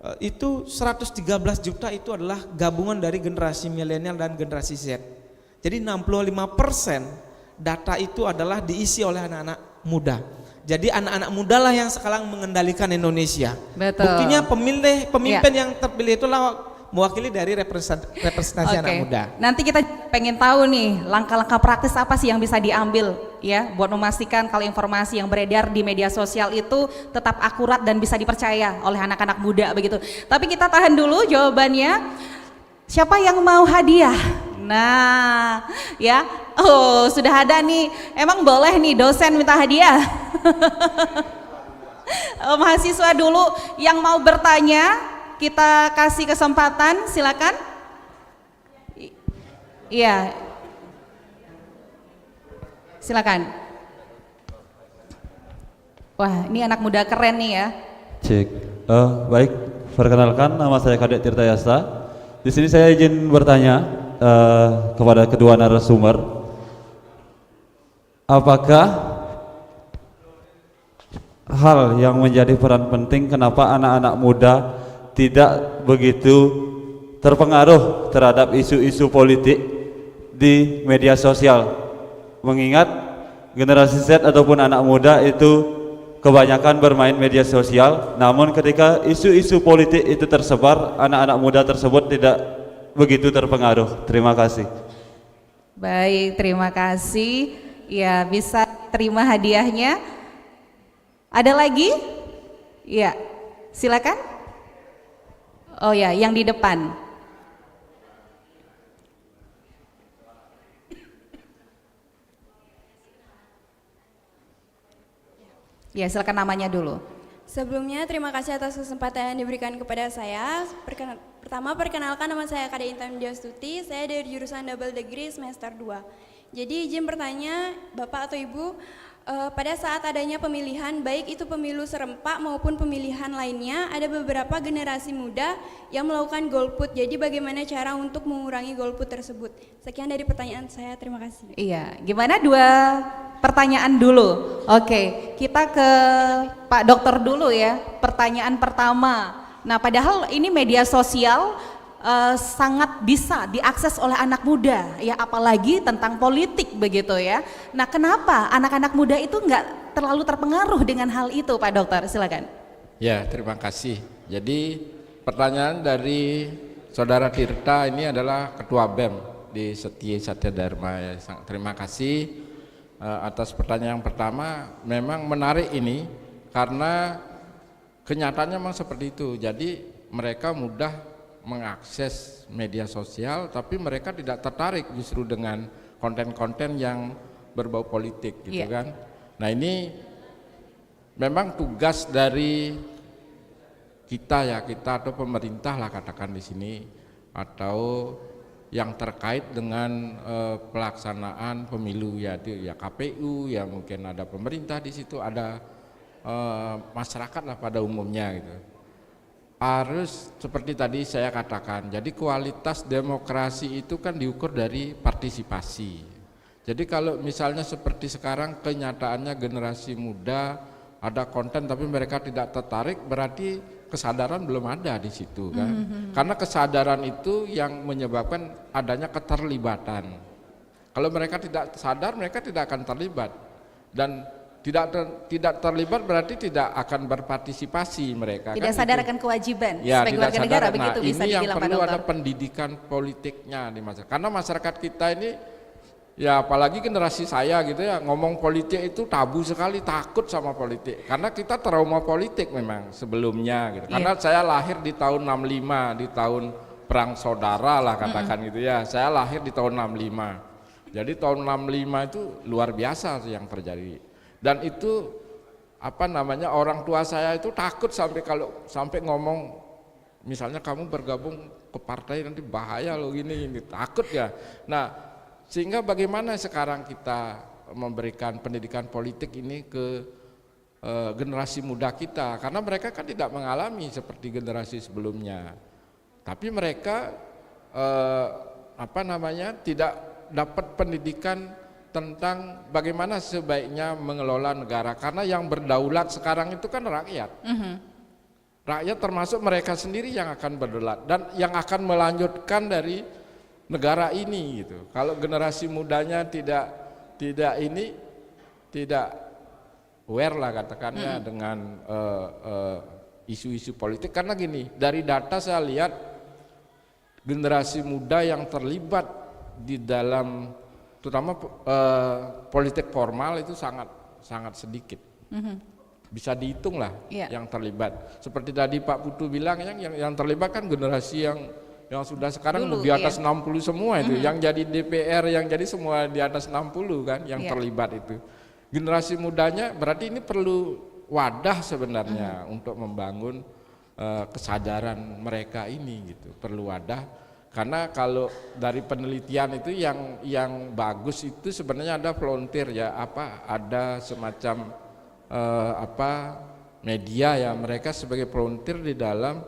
113 juta itu adalah gabungan dari generasi milenial dan generasi Z. Jadi 65% data itu adalah diisi oleh anak-anak muda. Jadi anak-anak muda lah yang sekarang mengendalikan Indonesia. Betul. Buktinya pemimpin yang terpilih itulah mewakili dari representasi anak muda. Nanti kita pengen tahu nih langkah-langkah praktis apa sih yang bisa diambil ya buat memastikan kalau informasi yang beredar di media sosial itu tetap akurat dan bisa dipercaya oleh anak-anak muda begitu. Tapi kita tahan dulu jawabannya. Siapa yang mau hadiah? Nah, ya, sudah ada nih. Emang boleh nih dosen minta hadiah? Mahasiswa dulu yang mau bertanya, kita kasih kesempatan, silakan. Iya, silakan. Wah, ini anak muda keren nih ya. Cek, baik. Perkenalkan, nama saya Kadek Tirta Yasa. Di sini saya izin bertanya kepada kedua narasumber, apakah hal yang menjadi peran penting kenapa anak-anak muda tidak begitu terpengaruh terhadap isu-isu politik di media sosial, mengingat generasi Z ataupun anak muda itu kebanyakan bermain media sosial, namun ketika isu-isu politik itu tersebar, anak-anak muda tersebut tidak begitu terpengaruh. Terima kasih. Baik, terima kasih. Ya, bisa terima hadiahnya. Ada lagi? Ya, silakan. Oh ya, yang di depan. Ya, silakan namanya dulu. Sebelumnya terima kasih atas kesempatan yang diberikan kepada saya. Pertama perkenalkan, nama saya Kade Intan Diastuti, saya dari jurusan Double Degree semester 2. Jadi izin bertanya Bapak atau Ibu, pada saat adanya pemilihan, baik itu pemilu serempak maupun pemilihan lainnya, ada beberapa generasi muda yang melakukan golput. Jadi bagaimana cara untuk mengurangi golput tersebut? Sekian dari pertanyaan saya, terima kasih. Iya, gimana 2 pertanyaan dulu? Oke, kita ke Pak Dokter dulu ya. Pertanyaan pertama. Nah, padahal ini media sosial sangat bisa diakses oleh anak muda, ya apalagi tentang politik begitu ya. Nah, kenapa anak-anak muda itu nggak terlalu terpengaruh dengan hal itu, Pak Dokter? Silakan. Ya, terima kasih. Jadi pertanyaan dari Saudara Tirta ini adalah Ketua BEM di Setia Satya Dharma. Ya, terima kasih atas pertanyaan yang pertama. Memang menarik ini karena kenyataannya memang seperti itu. Jadi mereka mudah mengakses media sosial, tapi mereka tidak tertarik justru dengan konten-konten yang berbau politik gitu kan. Nah, ini memang tugas dari kita atau pemerintah lah katakan di sini, atau yang terkait dengan pelaksanaan pemilu, yaitu ya KPU, ya mungkin ada pemerintah di situ, ada masyarakat lah pada umumnya gitu. Harus seperti tadi saya katakan, jadi kualitas demokrasi itu kan diukur dari partisipasi. Jadi kalau misalnya seperti sekarang kenyataannya generasi muda ada konten tapi mereka tidak tertarik, berarti kesadaran belum ada di situ kan. Karena kesadaran itu yang menyebabkan adanya keterlibatan. Kalau mereka tidak sadar, mereka tidak akan terlibat, dan tidak terlibat berarti tidak akan berpartisipasi mereka. Tidak kan sadar itu. akan kewajiban Ya, sebagai tidak warga sadar. negara, Nah, begitu bisa ini yang dibilang, Pak perlu Dokter. ada pendidikan politiknya di masyarakat. Karena masyarakat kita ini, ya apalagi generasi saya gitu ya, ngomong politik itu tabu sekali, takut sama politik. Karena kita trauma politik memang sebelumnya gitu. Karena saya lahir di tahun 65, di tahun perang saudara lah katakan gitu ya. Saya lahir di tahun 65. Jadi tahun 65 itu luar biasa yang terjadi. Dan itu orang tua saya itu takut sampai ngomong, misalnya kamu bergabung ke partai nanti bahaya loh ini takut ya. Nah, sehingga bagaimana sekarang kita memberikan pendidikan politik ini ke generasi muda kita, karena mereka kan tidak mengalami seperti generasi sebelumnya, tapi mereka tidak dapat pendidikan tentang bagaimana sebaiknya mengelola negara, karena yang berdaulat sekarang itu kan rakyat. Rakyat termasuk mereka sendiri yang akan berdaulat dan yang akan melanjutkan dari negara ini gitu. Kalau generasi mudanya tidak aware lah katakannya dengan isu-isu politik, karena gini, dari data saya lihat generasi muda yang terlibat di dalam terutama politik formal itu sangat sedikit. Bisa dihitung lah yang terlibat. Seperti tadi Pak Putu bilang, yang terlibat kan generasi yang sudah sekarang dulu, di atas 60 semua itu. Yang jadi DPR, yang jadi semua di atas 60 kan yang terlibat itu. Generasi mudanya berarti ini perlu wadah sebenarnya untuk membangun kesadaran mereka ini gitu. Perlu wadah. Karena kalau dari penelitian itu yang bagus itu sebenarnya ada volunteer ya, ada semacam media ya, mereka sebagai volunteer di dalam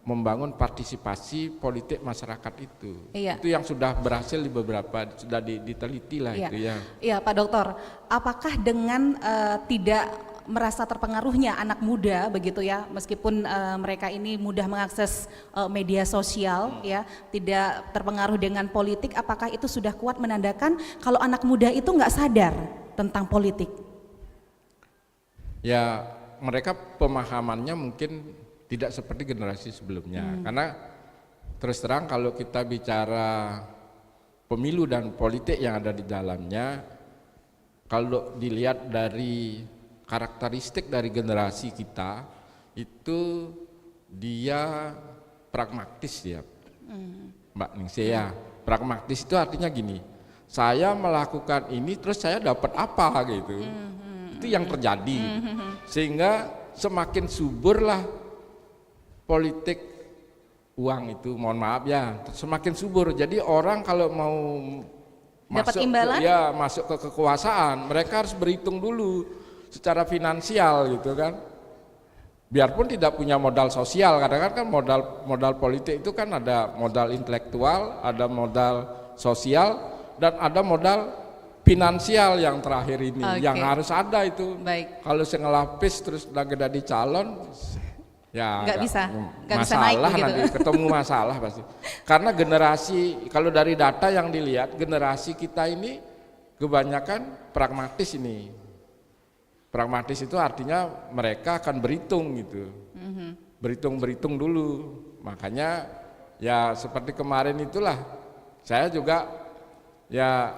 membangun partisipasi politik masyarakat itu. Itu yang sudah berhasil di beberapa, sudah diteliti lah itu ya. Iya, Pak Dokter, apakah dengan tidak merasa terpengaruhnya anak muda begitu ya, meskipun mereka ini mudah mengakses media sosial ya, tidak terpengaruh dengan politik, apakah itu sudah kuat menandakan kalau anak muda itu nggak sadar tentang politik? Ya, mereka pemahamannya mungkin tidak seperti generasi sebelumnya, karena terus terang kalau kita bicara pemilu dan politik yang ada di dalamnya, kalau dilihat dari karakteristik dari generasi kita itu dia pragmatis ya, Mbak Ningsih ya. Pragmatis itu artinya gini, saya melakukan ini terus saya dapat apa gitu. Itu yang terjadi. Sehingga semakin suburlah politik uang itu, mohon maaf ya, semakin subur. Jadi orang kalau mau Dapat masuk imbalan? masuk ke kekuasaan, mereka harus berhitung dulu secara finansial gitu kan. Biarpun tidak punya modal sosial, kadang-kadang kan modal politik itu kan ada modal intelektual, ada modal sosial, dan ada modal finansial yang terakhir ini, yang harus ada itu. Baik. Kalau saya ngelapis terus lagi jadi calon, ya Nggak bisa masalah naik begitu. nanti ketemu masalah pasti. Karena generasi, kalau dari data yang dilihat, generasi kita ini kebanyakan pragmatis ini. Pragmatis itu artinya mereka akan berhitung gitu, berhitung dulu. Makanya ya seperti kemarin itulah, saya juga ya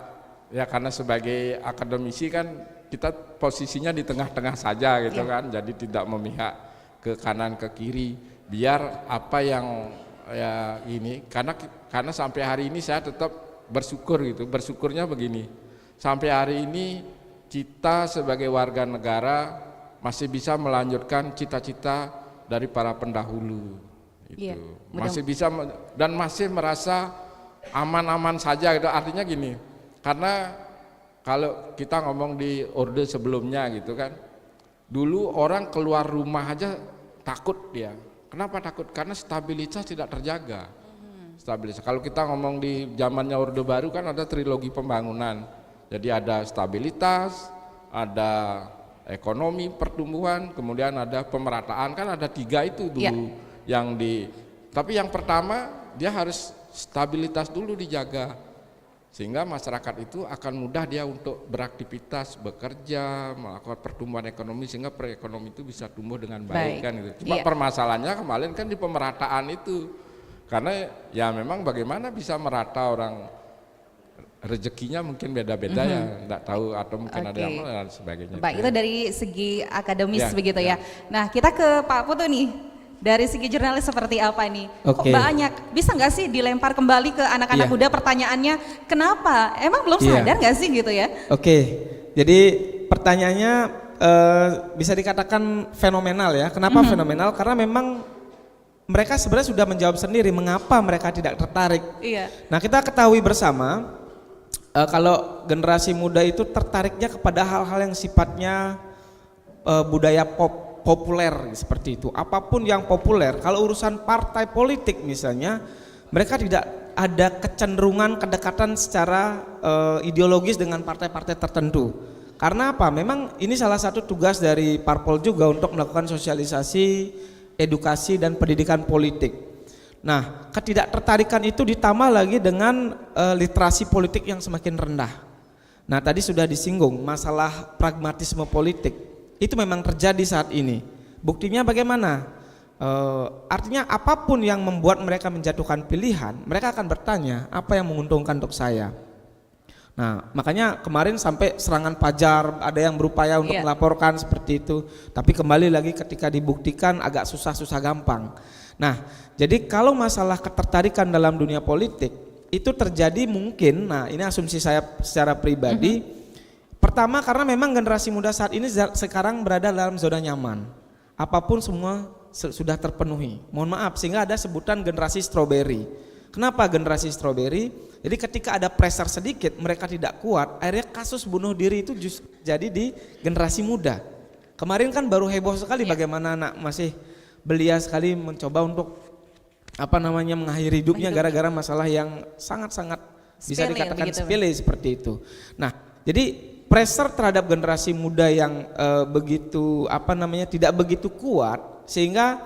karena sebagai akademisi kan kita posisinya di tengah-tengah saja gitu kan, jadi tidak memihak ke kanan ke kiri, biar apa yang ya ini, karena sampai hari ini saya tetap bersyukur gitu. Bersyukurnya begini, sampai hari ini kita sebagai warga negara masih bisa melanjutkan cita-cita dari para pendahulu itu. Masih bisa dan masih merasa aman-aman saja gitu. Artinya gini, karena kalau kita ngomong di orde sebelumnya gitu kan, dulu orang keluar rumah aja takut dia. Kenapa takut? Karena stabilitas tidak terjaga. Stabilitas. Kalau kita ngomong di zamannya orde baru kan ada trilogi pembangunan. Jadi ada stabilitas, ada ekonomi pertumbuhan, kemudian ada pemerataan, kan ada 3 itu dulu yang tapi yang pertama dia harus stabilitas dulu dijaga, sehingga masyarakat itu akan mudah dia untuk beraktivitas, bekerja, melakukan pertumbuhan ekonomi, sehingga perekonomian itu bisa tumbuh dengan baik. Kan gitu. Cuma permasalahannya kemarin kan di pemerataan itu, karena ya memang bagaimana bisa merata orang, rezekinya mungkin beda-beda ya, enggak tahu, atau mungkin ada yang dan sebagainya. Baik, itu dari segi akademis begitu ya. Nah, kita ke Pak Putu nih. Dari segi jurnalis seperti apa nih? Kok banyak? Bisa nggak sih dilempar kembali ke anak-anak muda pertanyaannya, kenapa? Emang belum sadar nggak sih gitu ya? Jadi pertanyaannya bisa dikatakan fenomenal ya. Kenapa fenomenal? Karena memang mereka sebenarnya sudah menjawab sendiri mengapa mereka tidak tertarik. Nah, kita ketahui bersama, kalau generasi muda itu tertariknya kepada hal-hal yang sifatnya budaya populer seperti itu. Apapun yang populer, kalau urusan partai politik misalnya, mereka tidak ada kecenderungan kedekatan secara ideologis dengan partai-partai tertentu. Karena apa? Memang ini salah satu tugas dari parpol juga untuk melakukan sosialisasi, edukasi dan pendidikan politik. Nah, ketidaktertarikan itu ditambah lagi dengan literasi politik yang semakin rendah. Nah, tadi sudah disinggung masalah pragmatisme politik, itu memang terjadi saat ini. Buktinya bagaimana? Artinya apapun yang membuat mereka menjatuhkan pilihan, mereka akan bertanya apa yang menguntungkan untuk saya. Nah, makanya kemarin sampai serangan pajar, ada yang berupaya untuk melaporkan seperti itu, tapi kembali lagi ketika dibuktikan agak susah-susah gampang. Nah, jadi kalau masalah ketertarikan dalam dunia politik itu terjadi mungkin, nah ini asumsi saya secara pribadi, pertama karena memang generasi muda saat ini sekarang berada dalam zona nyaman, apapun semua sudah terpenuhi. Mohon maaf, sehingga ada sebutan generasi strawberry. Kenapa generasi strawberry? Jadi ketika ada pressure sedikit, mereka tidak kuat, akhirnya kasus bunuh diri itu jadi di generasi muda. Kemarin kan baru heboh sekali bagaimana anak masih belia sekali mencoba untuk mengakhiri hidupnya gara-gara masalah yang sangat-sangat bisa dikatakan sepele seperti itu. Nah, jadi pressure terhadap generasi muda yang begitu tidak begitu kuat, sehingga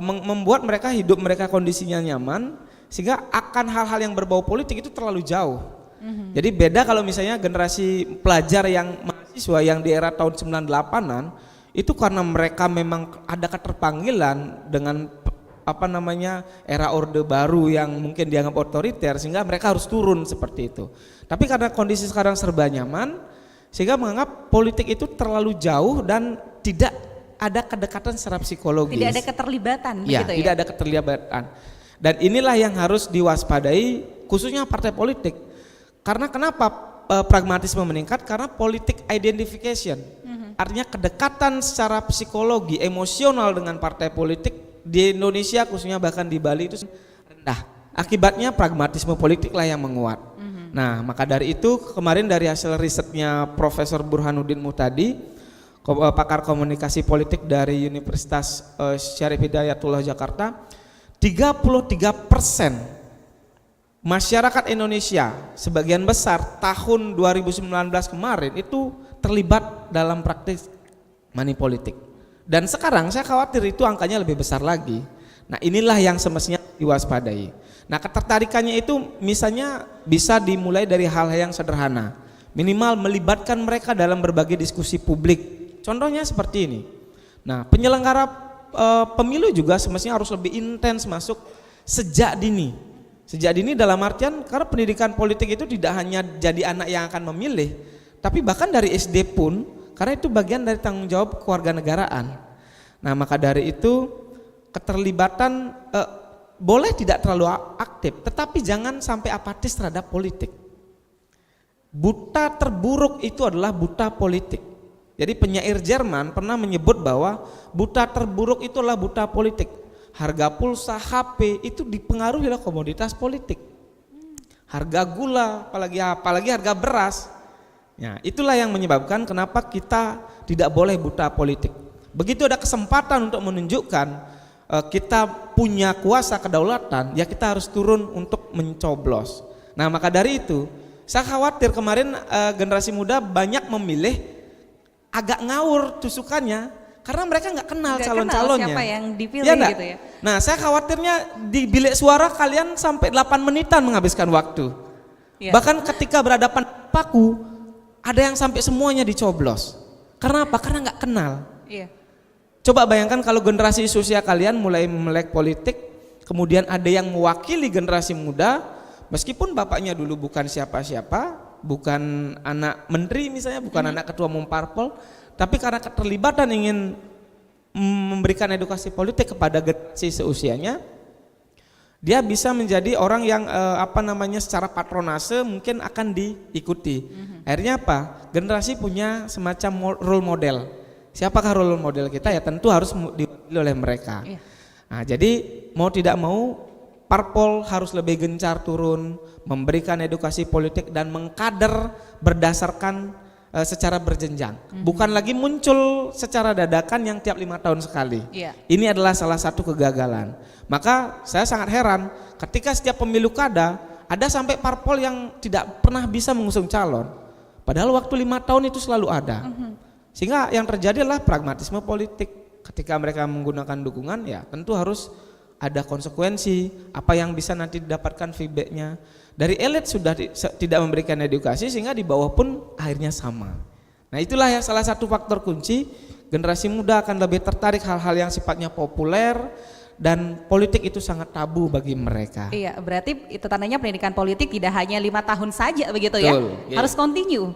membuat hidup mereka kondisinya nyaman, sehingga akan hal-hal yang berbau politik itu terlalu jauh. Jadi beda kalau misalnya generasi pelajar yang mahasiswa yang di era tahun 98-an itu karena mereka memang ada keterpanggilan dengan era orde baru yang mungkin dianggap otoriter, sehingga mereka harus turun seperti itu. Tapi karena kondisi sekarang serba nyaman, sehingga menganggap politik itu terlalu jauh dan tidak ada kedekatan secara psikologis. Tidak ada keterlibatan begitu ya? Tidak ada keterlibatan. Dan inilah yang harus diwaspadai khususnya partai politik. Karena kenapa pragmatisme meningkat? Karena politik identification. artinya kedekatan secara psikologi, emosional dengan partai politik di Indonesia khususnya bahkan di Bali itu rendah. Akibatnya pragmatisme politik lah yang menguat. Nah, maka dari itu kemarin dari hasil risetnya Profesor Burhanuddin Muhtadi, pakar komunikasi politik dari Universitas Syarif Hidayatullah Jakarta, 33% masyarakat Indonesia sebagian besar tahun 2019 kemarin itu terlibat dalam praktik money politik. Dan sekarang saya khawatir itu angkanya lebih besar lagi. Nah, inilah yang semestinya diwaspadai. Nah, ketertarikannya itu misalnya bisa dimulai dari hal-hal yang sederhana. Minimal melibatkan mereka dalam berbagai diskusi publik. Contohnya seperti ini. Nah, penyelenggara pemilu juga semestinya harus lebih intens masuk sejak dini. Sejak dini dalam artian karena pendidikan politik itu tidak hanya jadi anak yang akan memilih, tapi bahkan dari SD pun, karena itu bagian dari tanggung jawab kewarganegaraan. Nah, maka dari itu keterlibatan boleh tidak terlalu aktif, tetapi jangan sampai apatis terhadap politik. Buta terburuk itu adalah buta politik. Jadi penyair Jerman pernah menyebut bahwa buta terburuk itu adalah buta politik. Harga pulsa, HP itu dipengaruhi oleh komoditas politik. Harga gula, apalagi harga beras. Ya, itulah yang menyebabkan kenapa kita tidak boleh buta politik. Begitu ada kesempatan untuk menunjukkan kita punya kuasa kedaulatan, ya kita harus turun untuk mencoblos. Nah, maka dari itu saya khawatir kemarin generasi muda banyak memilih agak ngawur tusukannya. Karena mereka nggak kenal calon-calonnya. Siapa yang dipilih ya, gitu ya. Nah, saya khawatirnya di bilik suara kalian sampai 8 menitan menghabiskan waktu. Ya. Bahkan ketika berhadapan paku, ada yang sampai semuanya dicoblos. Karena apa? Karena nggak kenal. Iya. Coba bayangkan kalau generasi usia kalian mulai melek politik, kemudian ada yang mewakili generasi muda, meskipun bapaknya dulu bukan siapa-siapa, bukan anak menteri misalnya, bukan anak ketua umum parpol, tapi karena keterlibatan ingin memberikan edukasi politik kepada generasi seusianya, dia bisa menjadi orang yang secara patronase mungkin akan diikuti. Akhirnya apa? Generasi punya semacam role model. Siapakah role model kita? Ya tentu harus diwakili oleh mereka. Nah, jadi mau tidak mau parpol harus lebih gencar turun, memberikan edukasi politik dan mengkader berdasarkan secara berjenjang, bukan lagi muncul secara dadakan yang tiap 5 tahun sekali. Ini adalah salah satu kegagalan. Maka saya sangat heran ketika setiap pemilu kada ada sampai parpol yang tidak pernah bisa mengusung calon, padahal waktu 5 tahun itu selalu ada. Sehingga yang terjadi adalah pragmatisme politik. Ketika mereka menggunakan dukungan, ya tentu harus ada konsekuensi apa yang bisa nanti didapatkan feedbacknya. Dari elit sudah tidak memberikan edukasi sehingga di bawah pun akhirnya sama. Nah, itulah yang salah satu faktor kunci, generasi muda akan lebih tertarik hal-hal yang sifatnya populer dan politik itu sangat tabu bagi mereka. Iya, berarti itu tandanya pendidikan politik tidak hanya 5 tahun saja begitu. Betul, ya? Yeah. Harus continue.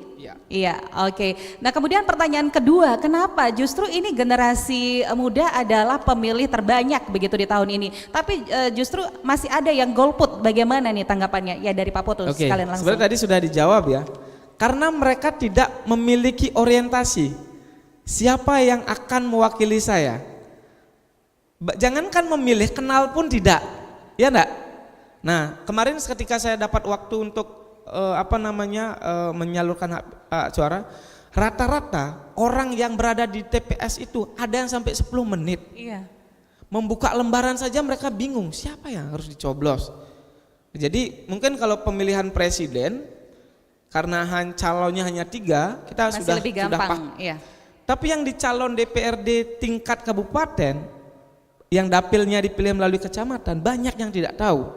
Iya, oke. Nah, kemudian pertanyaan kedua, kenapa justru ini generasi muda adalah pemilih terbanyak begitu di tahun ini, tapi justru masih ada yang golput? Bagaimana nih tanggapannya? Ya dari Pak Putus sekalian langsung. Sebenarnya tadi sudah dijawab ya. Karena mereka tidak memiliki orientasi. Siapa yang akan mewakili saya? Jangankan memilih, kenal pun tidak, ya enggak? Nah, kemarin ketika saya dapat waktu untuk menyalurkan hak suara, rata-rata orang yang berada di TPS itu ada yang sampai 10 menit. Iya. Membuka lembaran saja mereka bingung, siapa yang harus dicoblos. Jadi mungkin kalau pemilihan presiden, karena calonnya hanya 3, kita masih sudah lebih gampang, paham. iya. Tapi yang di calon DPRD tingkat kabupaten, yang dapilnya dipilih melalui kecamatan, banyak yang tidak tahu.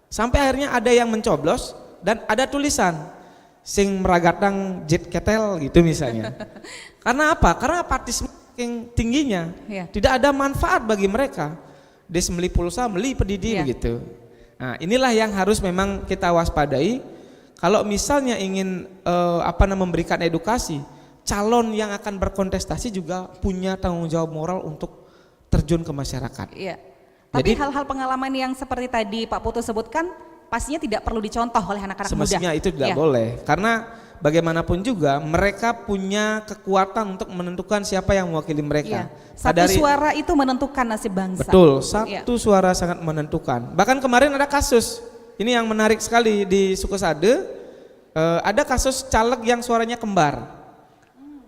Sampai akhirnya ada yang mencoblos dan ada tulisan sing meragatang jet ketel gitu misalnya. Karena apa? Karena apatisme yang tingginya, tidak ada manfaat bagi mereka. Des beli pulsa, beli pedidi begitu. Nah, inilah yang harus memang kita waspadai. Kalau misalnya ingin memberikan edukasi, calon yang akan berkontestasi juga punya tanggung jawab moral untuk terjun ke masyarakat. Iya. Tapi hal-hal pengalaman yang seperti tadi Pak Putu sebutkan pastinya tidak perlu dicontoh oleh anak-anak muda. Semestinya itu tidak boleh, karena bagaimanapun juga mereka punya kekuatan untuk menentukan siapa yang mewakili mereka. Satu suara itu menentukan nasib bangsa. Betul, satu suara sangat menentukan. Bahkan kemarin ada kasus, ini yang menarik sekali di Sukosade, ada kasus caleg yang suaranya kembar.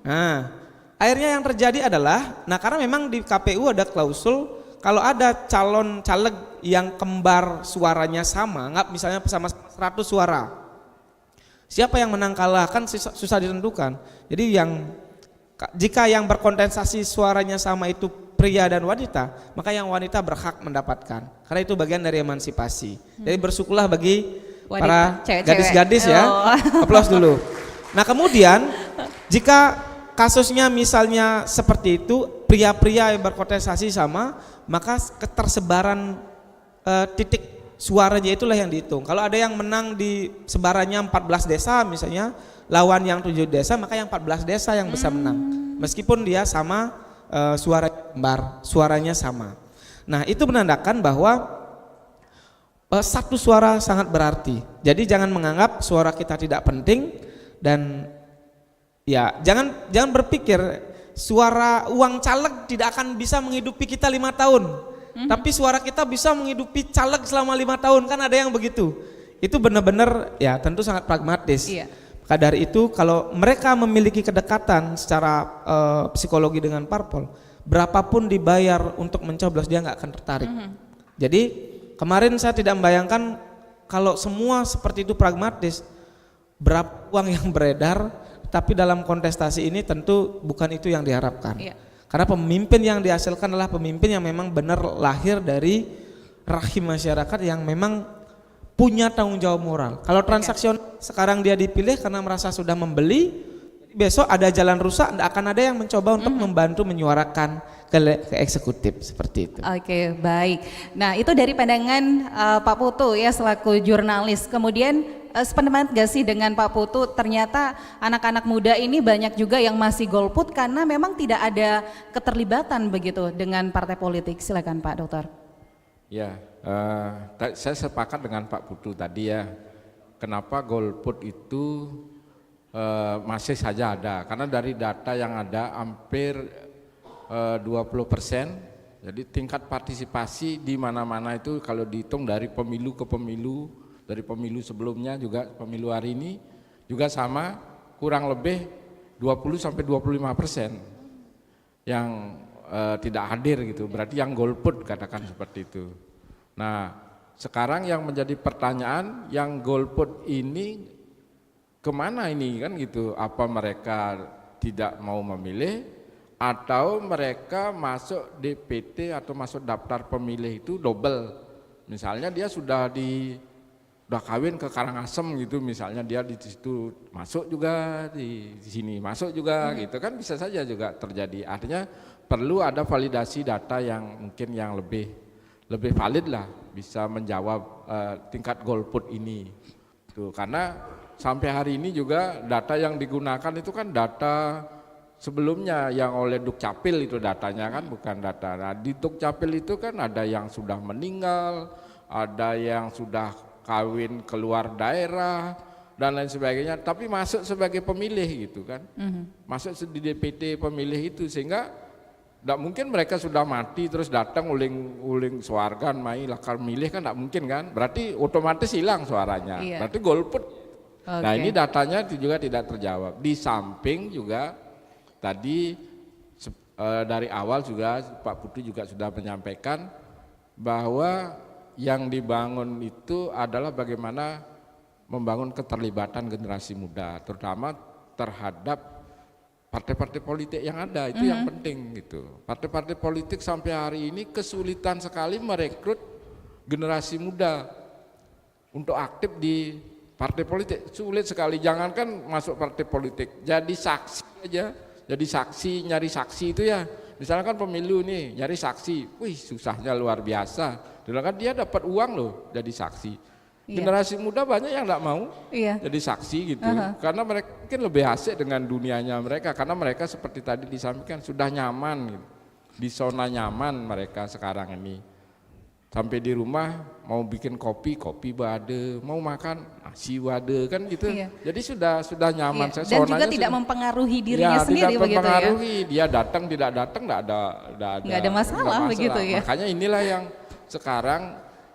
Nah, akhirnya yang terjadi adalah, karena memang di KPU ada klausul kalau ada calon caleg yang kembar suaranya sama, misalnya sama 100 suara, siapa yang menang kalah kan susah ditentukan. Jadi jika yang berkontestasi suaranya sama itu pria dan wanita, maka yang wanita berhak mendapatkan. Karena itu bagian dari emansipasi. Jadi bersyukurlah bagi Wanita, para cewek-cewek. gadis-gadis ya. Aplaus dulu. Nah kemudian jika kasusnya misalnya seperti itu, pria-pria yang berkontestasi sama, maka ketersebaran titik suaranya itulah yang dihitung. Kalau ada yang menang di sebarannya 14 desa misalnya, lawan yang 7 desa, maka yang 14 desa yang bisa menang. Meskipun dia sama suaranya sama. Nah itu menandakan bahwa satu suara sangat berarti. Jadi jangan menganggap suara kita tidak penting, dan ya jangan berpikir suara uang caleg tidak akan bisa menghidupi kita 5 tahun. Tapi suara kita bisa menghidupi caleg selama 5 tahun, kan ada yang begitu. Itu benar-benar ya tentu sangat pragmatis. Maka dari itu kalau mereka memiliki kedekatan secara psikologi dengan parpol, berapapun dibayar untuk mencoblos dia nggak akan tertarik. Jadi kemarin saya tidak membayangkan kalau semua seperti itu pragmatis, berapa uang yang beredar, tapi dalam kontestasi ini tentu bukan itu yang diharapkan. Karena pemimpin yang dihasilkan adalah pemimpin yang memang benar lahir dari rahim masyarakat yang memang punya tanggung jawab moral. Kalau transaksional sekarang dia dipilih karena merasa sudah membeli, besok ada jalan rusak, tidak akan ada yang mencoba untuk membantu menyuarakan ke eksekutif seperti itu. Oke, baik. Nah itu dari pandangan Pak Putu ya selaku jurnalis. Kemudian sependapat gak sih dengan Pak Putu, ternyata anak-anak muda ini banyak juga yang masih golput karena memang tidak ada keterlibatan begitu dengan partai politik. Silakan Pak Dokter. Ya, saya sepakat dengan Pak Putu tadi ya. Kenapa golput itu masih saja ada? Karena dari data yang ada hampir 20%. Jadi tingkat partisipasi di mana-mana itu kalau dihitung dari pemilu ke pemilu, dari pemilu sebelumnya juga pemilu hari ini juga sama, kurang lebih 20-25% yang tidak hadir gitu, berarti yang golput katakan seperti itu. Nah sekarang yang menjadi pertanyaan, yang golput ini kemana ini kan gitu, apa mereka tidak mau memilih atau mereka masuk DPT atau masuk daftar pemilih itu double, misalnya dia sudah kawin ke Karangasem gitu, misalnya dia di situ masuk juga, di sini masuk juga gitu kan, bisa saja juga terjadi. Artinya perlu ada validasi data yang mungkin yang lebih valid lah, bisa menjawab tingkat golput ini. Tuh, karena sampai hari ini juga data yang digunakan itu kan data sebelumnya yang oleh Dukcapil itu datanya kan, bukan data. Nah, di Dukcapil itu kan ada yang sudah meninggal, ada yang sudah kawin keluar daerah dan lain sebagainya, tapi masuk sebagai pemilih gitu kan, masuk di DPT pemilih itu, sehingga tidak mungkin mereka sudah mati terus datang uling suargan mai lakar milih kan, tidak mungkin kan, berarti otomatis hilang suaranya, berarti golput. Nah ini datanya juga tidak terjawab. Di samping juga tadi dari awal juga Pak Putu juga sudah menyampaikan bahwa yang dibangun itu adalah bagaimana membangun keterlibatan generasi muda, terutama terhadap partai-partai politik yang ada, itu yang penting gitu. Partai-partai politik sampai hari ini kesulitan sekali merekrut generasi muda untuk aktif di partai politik, sulit sekali. Jangankan masuk partai politik, jadi saksi aja, jadi saksi, nyari saksi itu ya. Misalkan pemilu nih, nyari saksi, wih susahnya luar biasa. Dulu kan dia dapat uang loh jadi saksi. Generasi muda banyak yang enggak mau jadi saksi gitu, karena mereka mungkin lebih asik dengan dunianya mereka, karena mereka seperti tadi disampaikan sudah nyaman gitu. Di zona nyaman mereka sekarang ini. Sampai di rumah mau bikin kopi bade, mau makan nasi bade kan gitu. Iya. Jadi sudah nyaman. Iya. Saya Dan juga sonanya tidak sudah- mempengaruhi dirinya sendiri tidak begitu ya. mempengaruhi. Dia datang tidak datang nggak Nggak ada masalah begitu ya. Makanya inilah yang sekarang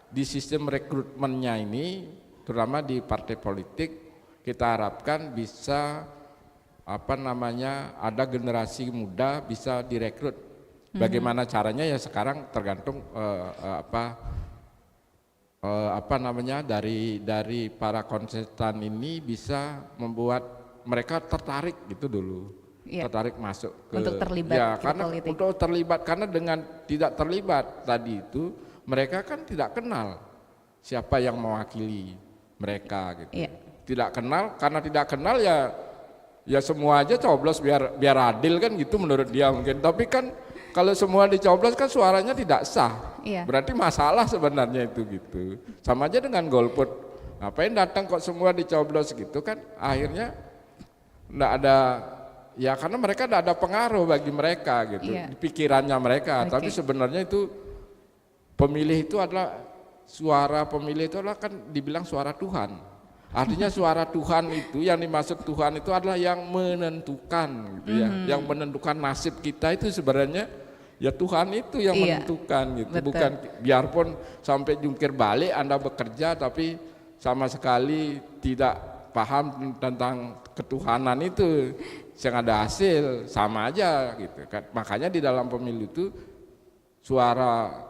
di sistem rekrutmennya ini, terutama di partai politik, kita harapkan bisa ada generasi muda bisa direkrut. Bagaimana caranya ya sekarang tergantung dari para konsultan ini bisa membuat mereka tertarik gitu dulu. Iya. Tertarik masuk ke Untuk terlibat ya, ke karena politik. untuk terlibat, karena dengan tidak terlibat tadi itu mereka kan tidak kenal siapa yang mewakili mereka gitu. Iya. Tidak kenal, karena tidak kenal ya semua aja coblos biar adil kan gitu menurut dia mungkin. Tapi kan kalau semua dicoblos kan suaranya tidak sah. Iya. Berarti masalah sebenarnya itu gitu. Sama aja dengan golput. Ngapain datang kok semua dicoblos gitu kan? Akhirnya enggak ada, ya karena mereka enggak ada pengaruh bagi mereka gitu. Iya. Di pikirannya mereka. Oke. Tapi sebenarnya itu pemilih itu adalah suara pemilih itu adalah kan dibilang suara Tuhan. Artinya suara Tuhan itu, yang dimaksud Tuhan itu adalah yang menentukan gitu ya. Yang menentukan nasib kita itu sebenarnya ya Tuhan itu yang Iya, menentukan gitu. betul. Bukan biarpun sampai jungkir balik Anda bekerja tapi sama sekali tidak paham tentang ketuhanan itu, yang ada hasil sama aja gitu kan. Makanya di dalam pemilu itu suara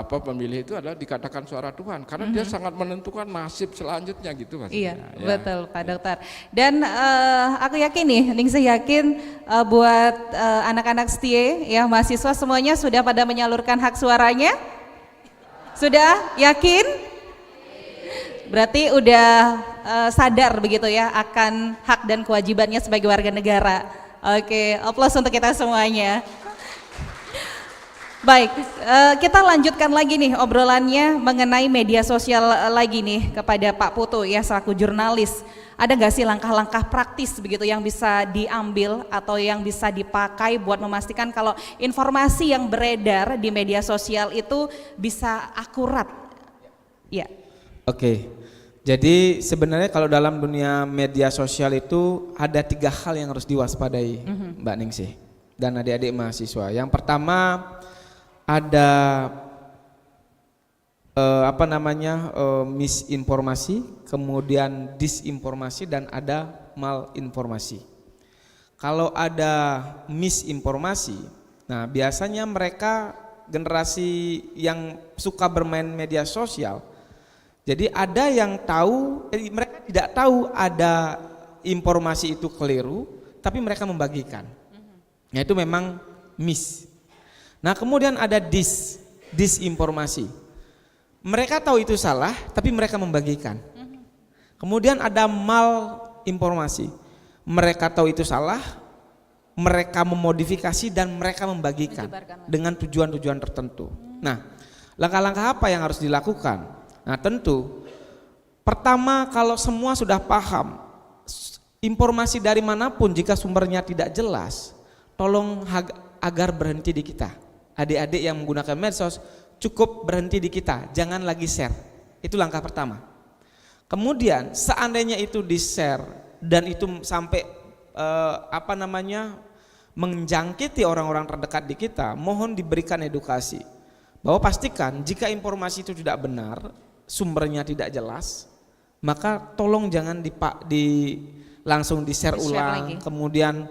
pemilih itu adalah dikatakan suara Tuhan karena dia sangat menentukan nasib selanjutnya gitu Mas. Iya, Ya. betul Pak Dokter. Dan aku yakin nih, Ningsih yakin buat anak-anak setia ya, mahasiswa semuanya sudah pada menyalurkan hak suaranya? Sudah yakin? Berarti udah sadar begitu ya akan hak dan kewajibannya sebagai warga negara. Oke, aplaus untuk kita semuanya. Baik, kita lanjutkan lagi nih obrolannya mengenai media sosial lagi nih kepada Pak Putu ya selaku jurnalis. Ada nggak sih langkah-langkah praktis begitu yang bisa diambil atau yang bisa dipakai buat memastikan kalau informasi yang beredar di media sosial itu bisa akurat? Ya. Oke, jadi sebenarnya kalau dalam dunia media sosial itu ada 3 hal yang harus diwaspadai Mbak Ningsih dan adik-adik mahasiswa. Yang pertama ada misinformasi, kemudian disinformasi dan ada malinformasi. Kalau ada misinformasi, nah biasanya mereka generasi yang suka bermain media sosial. Jadi ada yang tahu, mereka tidak tahu ada informasi itu keliru, tapi mereka membagikan. Nah itu memang mis. Nah kemudian ada disinformasi. Mereka tahu itu salah, tapi mereka membagikan. Kemudian ada malinformasi. Mereka tahu itu salah, mereka memodifikasi dan mereka membagikan dengan tujuan-tujuan tertentu. Nah, langkah-langkah apa yang harus dilakukan? Nah tentu, pertama kalau semua sudah paham, informasi dari manapun jika sumbernya tidak jelas, tolong agar berhenti di kita. Adik-adik yang menggunakan medsos cukup berhenti di kita, jangan lagi share. Itu langkah pertama. Kemudian seandainya itu di-share dan itu sampai menjangkiti orang-orang terdekat di kita, mohon diberikan edukasi. Bahwa pastikan jika informasi itu tidak benar, sumbernya tidak jelas, maka tolong jangan langsung di-share ulang, lagi. Kemudian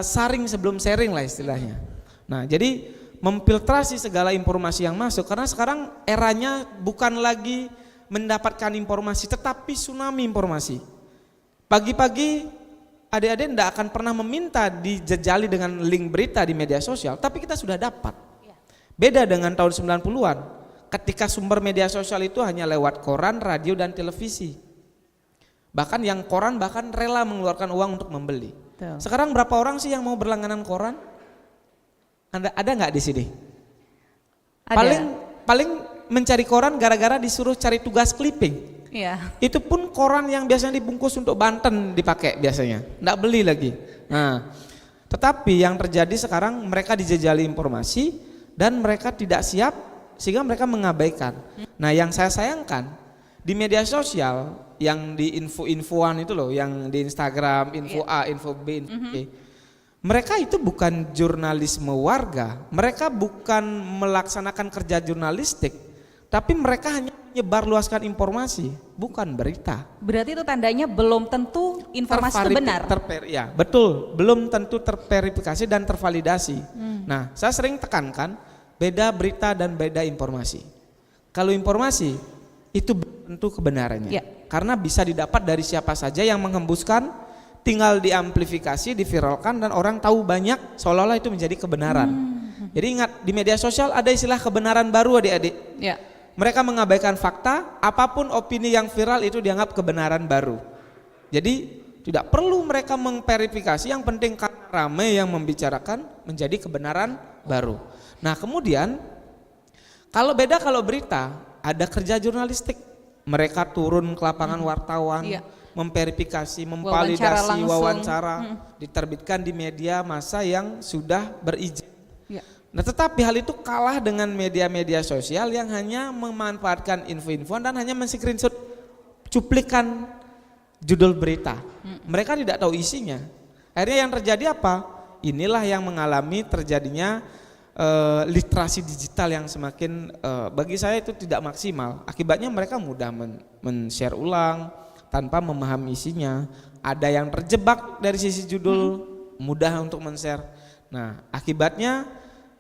saring sebelum sharing lah istilahnya. Nah jadi memfiltrasi segala informasi yang masuk, karena sekarang eranya bukan lagi mendapatkan informasi tetapi tsunami informasi. Pagi-pagi adik-adik tidak akan pernah meminta dijejali dengan link berita di media sosial, tapi kita sudah dapat. Beda dengan tahun 90-an ketika sumber media sosial itu hanya lewat koran, radio dan televisi. Bahkan yang koran bahkan rela mengeluarkan uang untuk membeli. Tuh. Sekarang berapa orang sih yang mau berlangganan koran? Ada nggak di sini? Ada. Paling mencari koran gara-gara disuruh cari tugas clipping. Iya. Itu pun koran yang biasanya dibungkus untuk Banten dipakai biasanya, nggak beli lagi. Nah, tetapi yang terjadi sekarang mereka dijejali informasi dan mereka tidak siap sehingga mereka mengabaikan. Nah, yang saya sayangkan di media sosial, yang di info-infoan itu loh, yang di Instagram, info A, info B, info C, mereka itu bukan jurnalisme warga, mereka bukan melaksanakan kerja jurnalistik, tapi mereka hanya menyebarluaskan informasi, bukan berita. Berarti itu tandanya belum tentu informasi itu benar. Ya, betul, belum tentu terverifikasi dan tervalidasi. Nah, saya sering tekankan beda berita dan beda informasi. Kalau informasi itu belum tentu kebenarannya, karena bisa didapat dari siapa saja yang menghembuskan, tinggal diamplifikasi, diviralkan, dan orang tahu banyak, seolah-olah itu menjadi kebenaran. Jadi ingat, di media sosial ada istilah kebenaran baru, adik-adik. Mereka mengabaikan fakta, apapun opini yang viral itu dianggap kebenaran baru. Jadi tidak perlu mereka memverifikasi, yang penting ramai yang membicarakan menjadi kebenaran baru. Nah, kemudian kalau berita ada kerja jurnalistik, mereka turun ke lapangan wartawan, memverifikasi, memvalidasi, wawancara, diterbitkan di media massa yang sudah berizin. Nah, tetapi hal itu kalah dengan media-media sosial yang hanya memanfaatkan info-info dan hanya men-screenshot cuplikan judul berita. Mereka tidak tahu isinya. Akhirnya yang terjadi apa? Inilah yang mengalami terjadinya literasi digital yang semakin bagi saya itu tidak maksimal. Akibatnya mereka mudah men-share ulang tanpa memahami isinya. Ada yang terjebak dari sisi judul, mudah untuk men-share. Nah, akibatnya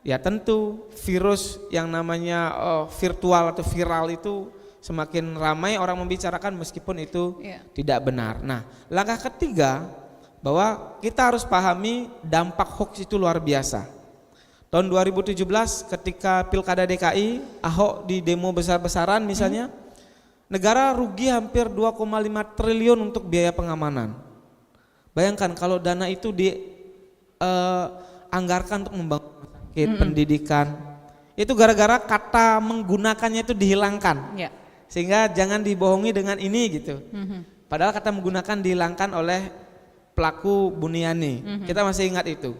ya tentu virus yang namanya virtual atau viral itu semakin ramai orang membicarakan meskipun itu tidak benar. Nah, langkah ketiga bahwa kita harus pahami dampak hoax itu luar biasa. Tahun 2017 ketika Pilkada DKI, Ahok di demo besar-besaran misalnya, negara rugi hampir 2,5 triliun untuk biaya pengamanan. Bayangkan kalau dana itu dianggarkan untuk membangun pendidikan, itu gara-gara kata menggunakannya itu dihilangkan, sehingga jangan dibohongi dengan ini gitu. Padahal kata menggunakan dihilangkan oleh pelaku Buniani, kita masih ingat itu.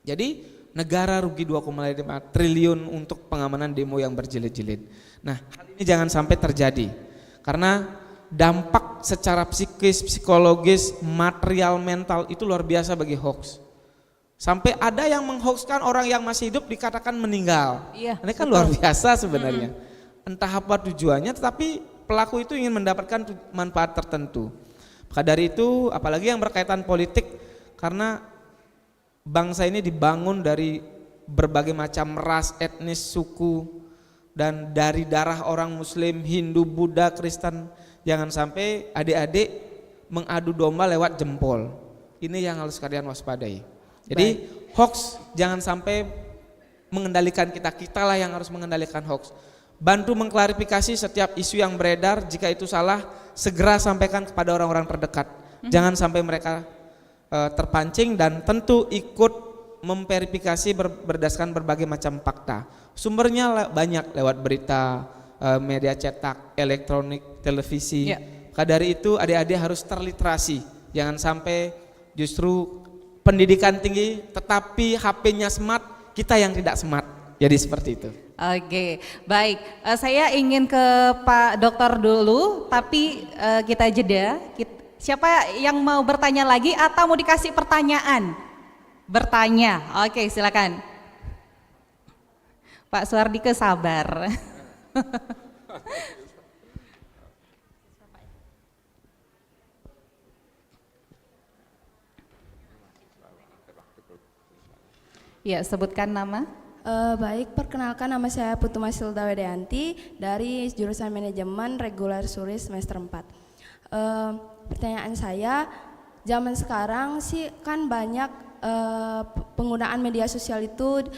Jadi negara rugi 2,5 triliun untuk pengamanan demo yang berjilid-jilid. Nah, hal ini jangan sampai terjadi, karena dampak secara psikis, psikologis, material, mental itu luar biasa bagi hoax. Sampai ada yang menghoaxkan orang yang masih hidup dikatakan meninggal. Ini kan luar biasa sebenarnya. Entah apa tujuannya, tetapi pelaku itu ingin mendapatkan manfaat tertentu. Maka dari itu, apalagi yang berkaitan politik, karena bangsa ini dibangun dari berbagai macam ras, etnis, suku, dan dari darah orang Muslim, Hindu, Buddha, Kristen. Jangan sampai adik-adik mengadu domba lewat jempol. Ini yang harus kalian waspadai. Jadi hoax jangan sampai mengendalikan kita, kitalah yang harus mengendalikan hoax. Bantu mengklarifikasi setiap isu yang beredar, jika itu salah segera sampaikan kepada orang-orang terdekat. Jangan sampai mereka terpancing, dan tentu ikut memverifikasi berdasarkan berbagai macam fakta. Sumbernya banyak lewat berita, media cetak, elektronik, televisi. Maka dari itu adik-adik harus terliterasi. Jangan sampai justru pendidikan tinggi tetapi HP-nya smart, kita yang tidak smart. Jadi seperti itu. Oke, baik. Saya ingin ke Pak Dokter dulu, tapi kita jeda. Siapa yang mau bertanya lagi atau mau dikasih pertanyaan? Bertanya, oke silakan. Pak Suardike sabar. Ya, sebutkan nama. Baik, perkenalkan nama saya Putu Masilda Wedeanti dari jurusan Manajemen Regular Suri semester 4. Pertanyaan saya, zaman sekarang sih kan banyak penggunaan media sosial itu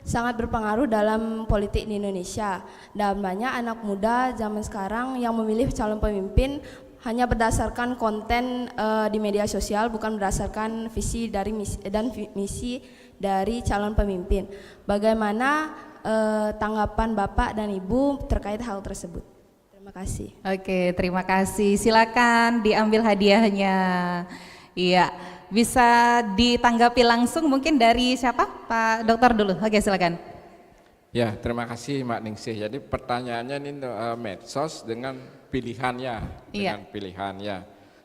sangat berpengaruh dalam politik di Indonesia, dan banyak anak muda zaman sekarang yang memilih calon pemimpin hanya berdasarkan konten di media sosial, bukan berdasarkan visi dari misi dari calon pemimpin. Bagaimana tanggapan Bapak dan Ibu terkait hal tersebut? Terima kasih. Oke, terima kasih. Silakan diambil hadiahnya. Iya, bisa ditanggapi langsung mungkin dari siapa? Pak Dokter dulu. Oke, silakan. Ya, terima kasih Mbak Ningsih. Jadi pertanyaannya ini medsos dengan pilihannya, Iya. dengan pilihannya.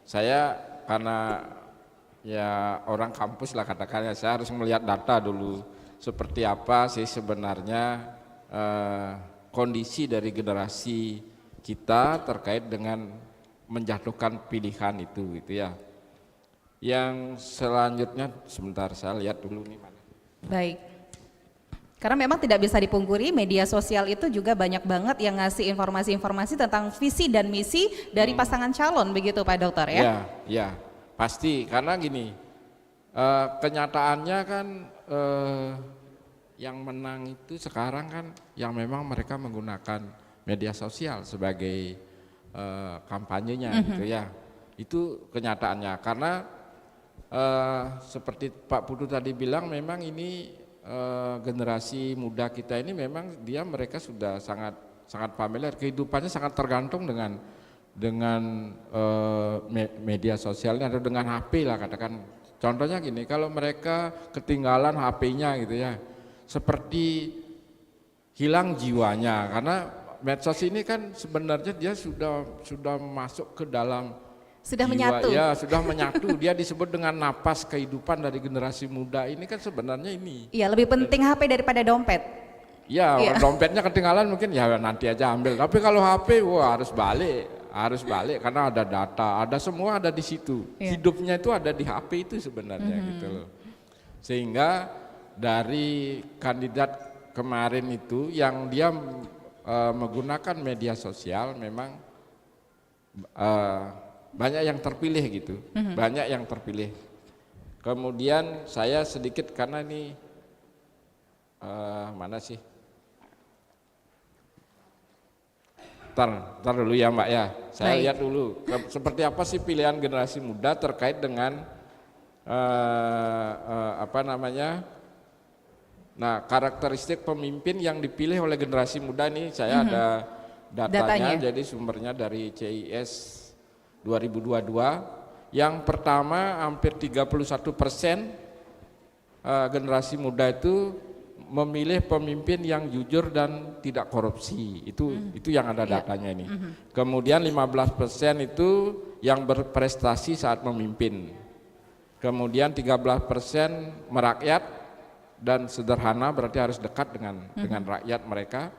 Saya karena ya orang kampus lah katakannya, saya harus melihat data dulu seperti apa sih sebenarnya kondisi dari generasi kita terkait dengan menjatuhkan pilihan itu gitu ya. Yang selanjutnya sebentar saya lihat dulu nih mana. Baik. Karena memang tidak bisa dipungkiri media sosial itu juga banyak banget yang ngasih informasi-informasi tentang visi dan misi dari pasangan calon, begitu Pak Dokter ya? Ya, pasti karena gini, kenyataannya kan yang menang itu sekarang kan yang memang mereka menggunakan media sosial sebagai kampanyenya gitu ya. Itu kenyataannya karena seperti Pak Putu tadi bilang memang ini generasi muda kita ini memang mereka sudah sangat familiar, kehidupannya sangat tergantung dengan media sosialnya atau dengan HP lah katakan. Contohnya gini, kalau mereka ketinggalan HP-nya gitu ya, seperti hilang jiwanya karena medsos ini kan sebenarnya dia sudah masuk ke dalam sudah jiwa, menyatu. ya sudah menyatu. Dia disebut dengan napas kehidupan dari generasi muda ini kan sebenarnya ini. Iya, lebih penting HP daripada dompet. Ya, Iya. dompetnya ketinggalan mungkin ya nanti aja ambil. Tapi kalau HP, wah harus balik karena ada data, ada semua ada di situ. Iya. Hidupnya itu ada di HP itu sebenarnya gitu loh. Sehingga dari kandidat kemarin itu yang dia menggunakan media sosial memang banyak yang terpilih gitu, banyak yang terpilih. Kemudian saya sedikit karena ini mana sih? Ntar dulu ya Mbak ya, saya lihat dulu seperti apa sih pilihan generasi muda terkait dengan karakteristik pemimpin yang dipilih oleh generasi muda ini saya ada datanya. Jadi sumbernya dari CIS 2022. Yang pertama hampir 31% generasi muda itu memilih pemimpin yang jujur dan tidak korupsi. Itu yang ada datanya ini. Kemudian 15% itu yang berprestasi saat memimpin. Kemudian 13% merakyat dan sederhana, berarti harus dekat dengan rakyat mereka.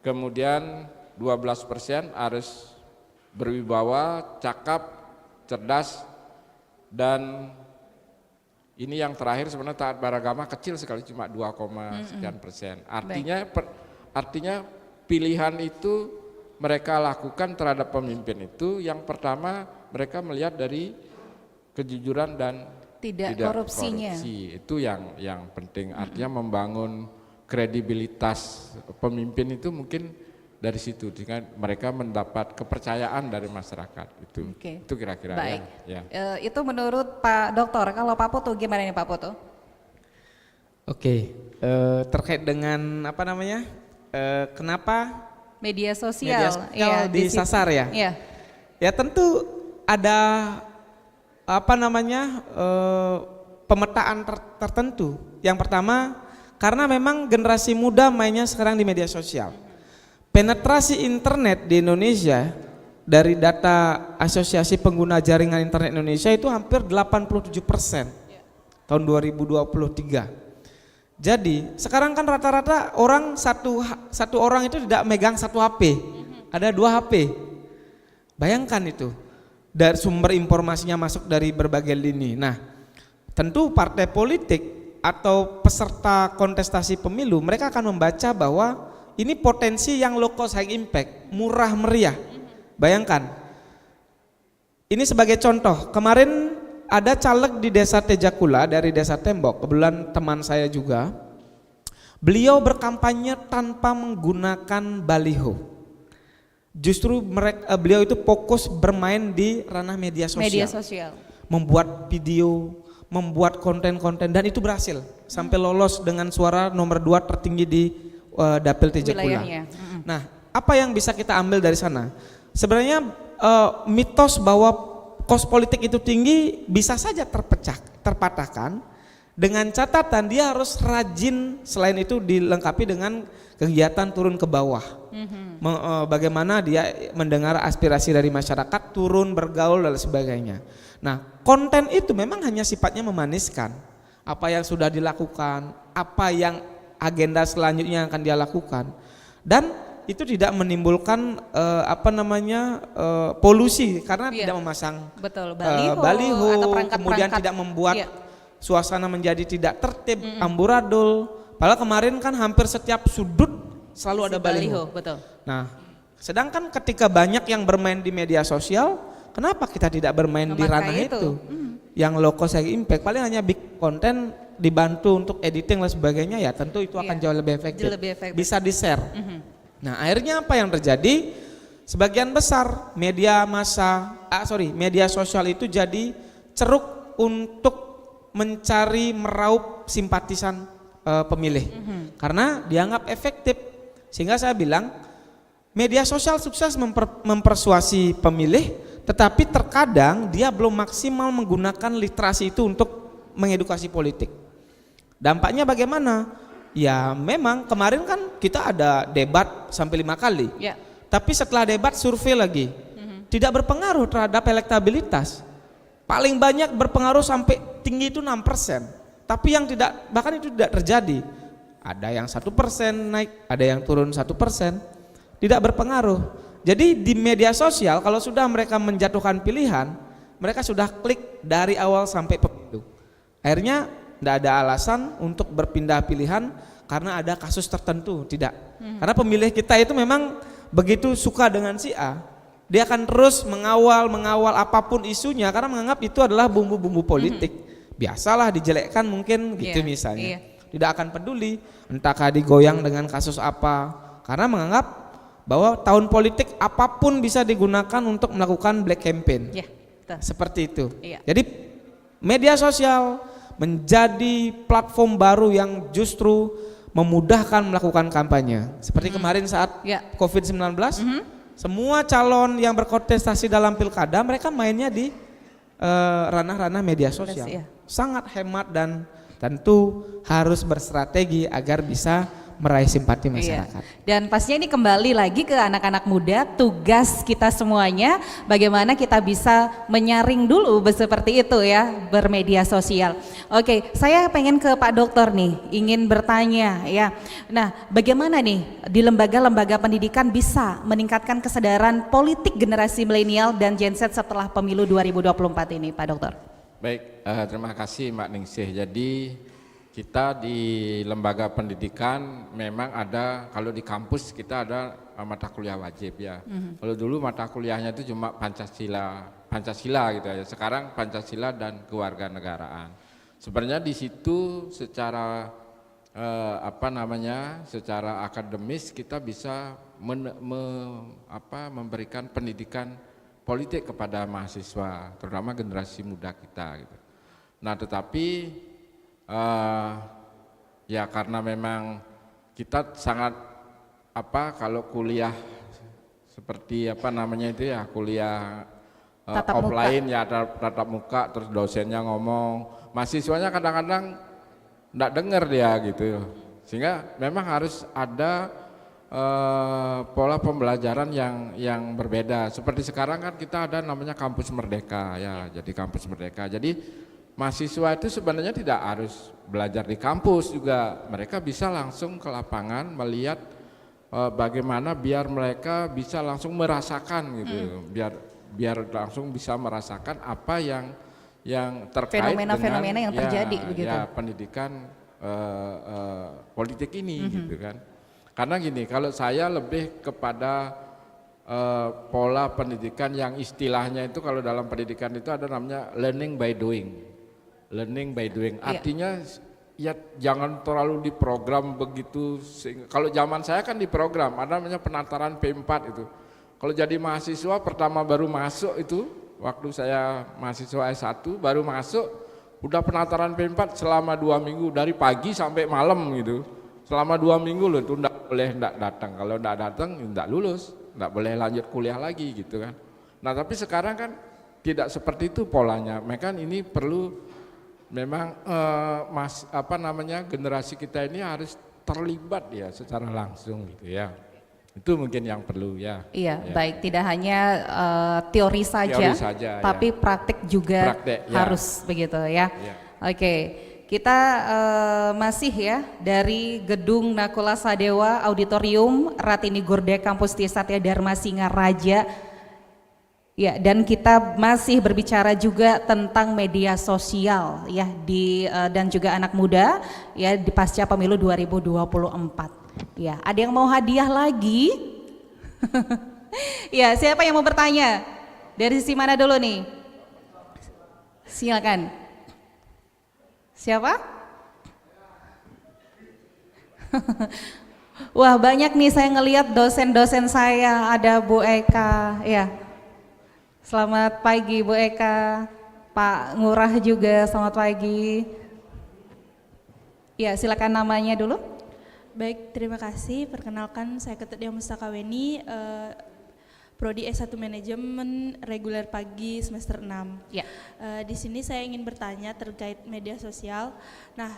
Kemudian 12% harus berwibawa, cakap, cerdas, dan ini yang terakhir sebenarnya taat beragama kecil sekali, cuma 2, sekian persen. Artinya pilihan itu mereka lakukan terhadap pemimpin itu yang pertama mereka melihat dari kejujuran dan tidak korupsinya. korupsi. Itu yang penting. Artinya membangun kredibilitas pemimpin itu mungkin dari situ, dengan mereka mendapat kepercayaan dari masyarakat itu. Itu kira-kira. Baik. Ya. Itu menurut Pak Dokter. Kalau Pak Putu gimana nih Pak Putu? Terkait dengan kenapa media sosial disasar ya? Iya. Ya tentu ada pemetaan tertentu. Yang pertama karena memang generasi muda mainnya sekarang di media sosial. Penetrasi internet di Indonesia dari data Asosiasi Pengguna Jaringan Internet Indonesia itu hampir 87% tahun 2023. Jadi sekarang kan rata-rata orang satu orang itu tidak megang satu HP, ada 2 HP. Bayangkan itu, dari sumber informasinya masuk dari berbagai lini. Nah, tentu partai politik atau peserta kontestasi pemilu mereka akan membaca bahwa ini potensi yang low cost high impact, murah meriah. Bayangkan, ini sebagai contoh, kemarin ada caleg di Desa Tejakula dari Desa Tembok, kebetulan teman saya juga. Beliau berkampanye tanpa menggunakan baliho. Justru beliau itu fokus bermain di ranah media sosial. Membuat video, membuat konten-konten, dan itu berhasil. Sampai lolos dengan suara nomor 2 tertinggi di Dapil Tejakula. Nah, apa yang bisa kita ambil dari sana? Sebenarnya mitos bahwa kos politik itu tinggi bisa saja terpatahkan Dengan catatan dia harus rajin, selain itu dilengkapi dengan kegiatan turun ke bawah. Bagaimana dia mendengar aspirasi dari masyarakat, turun bergaul dan sebagainya. Nah, konten itu memang hanya sifatnya memaniskan apa yang sudah dilakukan, apa yang agenda selanjutnya yang akan dia lakukan, dan itu tidak menimbulkan polusi karena tidak memasang baliho atau kemudian tidak membuat suasana menjadi tidak tertib, amburadul. Padahal kemarin kan hampir setiap sudut selalu ada baliho. Betul. Nah, sedangkan ketika banyak yang bermain di media sosial, kenapa kita tidak bermain di ranah itu? Yang low cost high impact, paling hanya big konten dibantu untuk editing dan sebagainya, ya tentu itu akan jauh lebih efektif. Bisa di-share. Nah, akhirnya apa yang terjadi? Sebagian besar media media sosial itu jadi ceruk untuk mencari meraup simpatisan pemilih. Karena dianggap efektif. Sehingga saya bilang media sosial sukses mempersuasi pemilih, tetapi terkadang dia belum maksimal menggunakan literasi itu untuk mengedukasi politik. Dampaknya bagaimana? Ya memang kemarin kan kita ada debat sampai 5 kali. Tapi setelah debat survei lagi. Tidak berpengaruh terhadap elektabilitas. Paling banyak berpengaruh sampai tinggi itu 6%. Tapi yang bahkan itu tidak terjadi. Ada yang 1% naik, ada yang turun 1%. Tidak berpengaruh. Jadi di media sosial kalau sudah mereka menjatuhkan pilihan, mereka sudah klik dari awal sampai pemilu. Akhirnya tidak ada alasan untuk berpindah pilihan karena ada kasus tertentu, tidak. Karena pemilih kita itu memang begitu suka dengan si A, dia akan terus mengawal apapun isunya karena menganggap itu adalah bumbu-bumbu politik. Biasalah dijelekkan mungkin gitu misalnya. Tidak akan peduli entahkah digoyang dengan kasus apa, karena menganggap bahwa tahun politik apapun bisa digunakan untuk melakukan black campaign. Seperti itu. Jadi media sosial menjadi platform baru yang justru memudahkan melakukan kampanye. Seperti kemarin saat COVID-19, semua calon yang berkontestasi dalam pilkada mereka mainnya di ranah-ranah media sosial. Sangat hemat dan tentu harus berstrategi agar bisa meraih simpati masyarakat. Dan pastinya ini kembali lagi ke anak-anak muda, tugas kita semuanya bagaimana kita bisa menyaring dulu seperti itu ya, bermedia sosial. Oke, saya pengen ke Pak Dokter nih, ingin bertanya ya. Nah, bagaimana nih di lembaga-lembaga pendidikan bisa meningkatkan kesadaran politik generasi milenial dan Gen Z setelah pemilu 2024 ini, Pak Dokter? Baik, terima kasih Mbak Ningsih. Jadi kita di lembaga pendidikan memang ada, kalau di kampus kita ada mata kuliah wajib ya. Kalau dulu mata kuliahnya itu cuma Pancasila gitu ya. Sekarang Pancasila dan kewarganegaraan. Sebenarnya di situ secara secara akademis kita bisa memberikan pendidikan politik kepada mahasiswa, terutama generasi muda kita gitu. Nah, tetapi ya karena memang kita sangat kalau kuliah seperti kuliah offline ya tatap muka, terus dosennya ngomong, mahasiswanya kadang-kadang enggak dengar dia gitu, sehingga memang harus ada pola pembelajaran yang berbeda. Seperti sekarang kan kita ada namanya kampus merdeka ya, jadi kampus merdeka. Jadi mahasiswa itu sebenarnya tidak harus belajar di kampus juga, mereka bisa langsung ke lapangan melihat bagaimana biar mereka bisa langsung merasakan gitu, biar langsung bisa merasakan apa yang terkait fenomena-fenomena yang terjadi begitu. Ya, pendidikan politik ini gitu kan. Karena gini, kalau saya lebih kepada pola pendidikan yang istilahnya itu kalau dalam pendidikan itu ada namanya learning by doing. Learning by doing, artinya ya jangan terlalu diprogram begitu. Kalau zaman saya kan diprogram, ada namanya penataran P4 itu. Kalau jadi mahasiswa pertama baru masuk itu, waktu saya mahasiswa S1 baru masuk, udah penataran P4 selama 2 minggu dari pagi sampai malam gitu. Selama 2 minggu loh itu enggak boleh datang. Kalau enggak datang enggak lulus, enggak boleh lanjut kuliah lagi gitu kan. Nah, tapi sekarang kan tidak seperti itu polanya. Mereka ini perlu memang generasi kita ini harus terlibat ya secara langsung gitu ya. Itu mungkin yang perlu ya. Iya, ya. baik, tidak hanya teori saja, tapi praktik juga harus begitu ya. Oke, kita masih ya dari Gedung Nakula Sadewa Auditorium Ratini Gorde Kampus Satya Dharma Singaraja. Ya, dan kita masih berbicara juga tentang media sosial ya dan juga anak muda ya di pasca pemilu 2024. Ya, ada yang mau hadiah lagi? Ya, siapa yang mau bertanya? Dari sisi mana dulu nih? Silakan. Siapa? Wah, banyak nih saya ngelihat dosen-dosen saya, ada Bu Eka, ya. Selamat pagi Bu Eka, Pak Ngurah juga selamat pagi. Ya, silakan namanya dulu. Baik, terima kasih. Perkenalkan saya Ketut Dia Mustakaweni, Prodi S1 Manajemen reguler pagi semester 6. Ya. Di sini saya ingin bertanya terkait media sosial. Nah,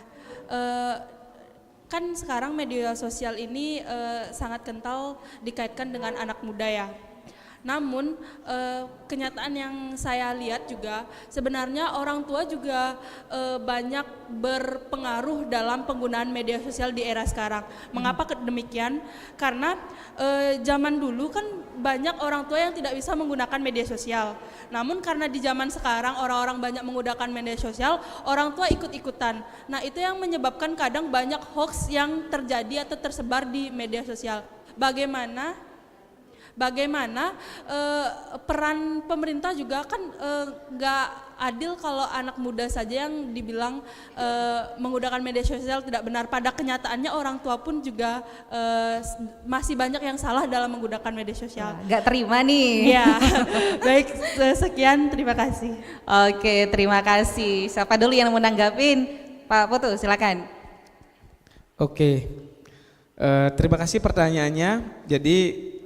kan sekarang media sosial ini sangat kental dikaitkan dengan anak muda ya. Namun kenyataan yang saya lihat juga sebenarnya orang tua juga banyak berpengaruh dalam penggunaan media sosial di era sekarang. Mengapa demikian? Karena zaman dulu kan banyak orang tua yang tidak bisa menggunakan media sosial. Namun karena di zaman sekarang orang-orang banyak menggunakan media sosial, orang tua ikut-ikutan. Nah, itu yang menyebabkan kadang banyak hoax yang terjadi atau tersebar di media sosial. Bagaimana peran pemerintah juga kan nggak adil kalau anak muda saja yang dibilang menggunakan media sosial tidak benar. Pada kenyataannya orang tua pun juga masih banyak yang salah dalam menggunakan media sosial. Nggak terima nih. Ya, baik, sekian, terima kasih. Oke, terima kasih. Siapa dulu yang mau nanggapin? Pak Putu, silakan. Oke, terima kasih pertanyaannya. Jadi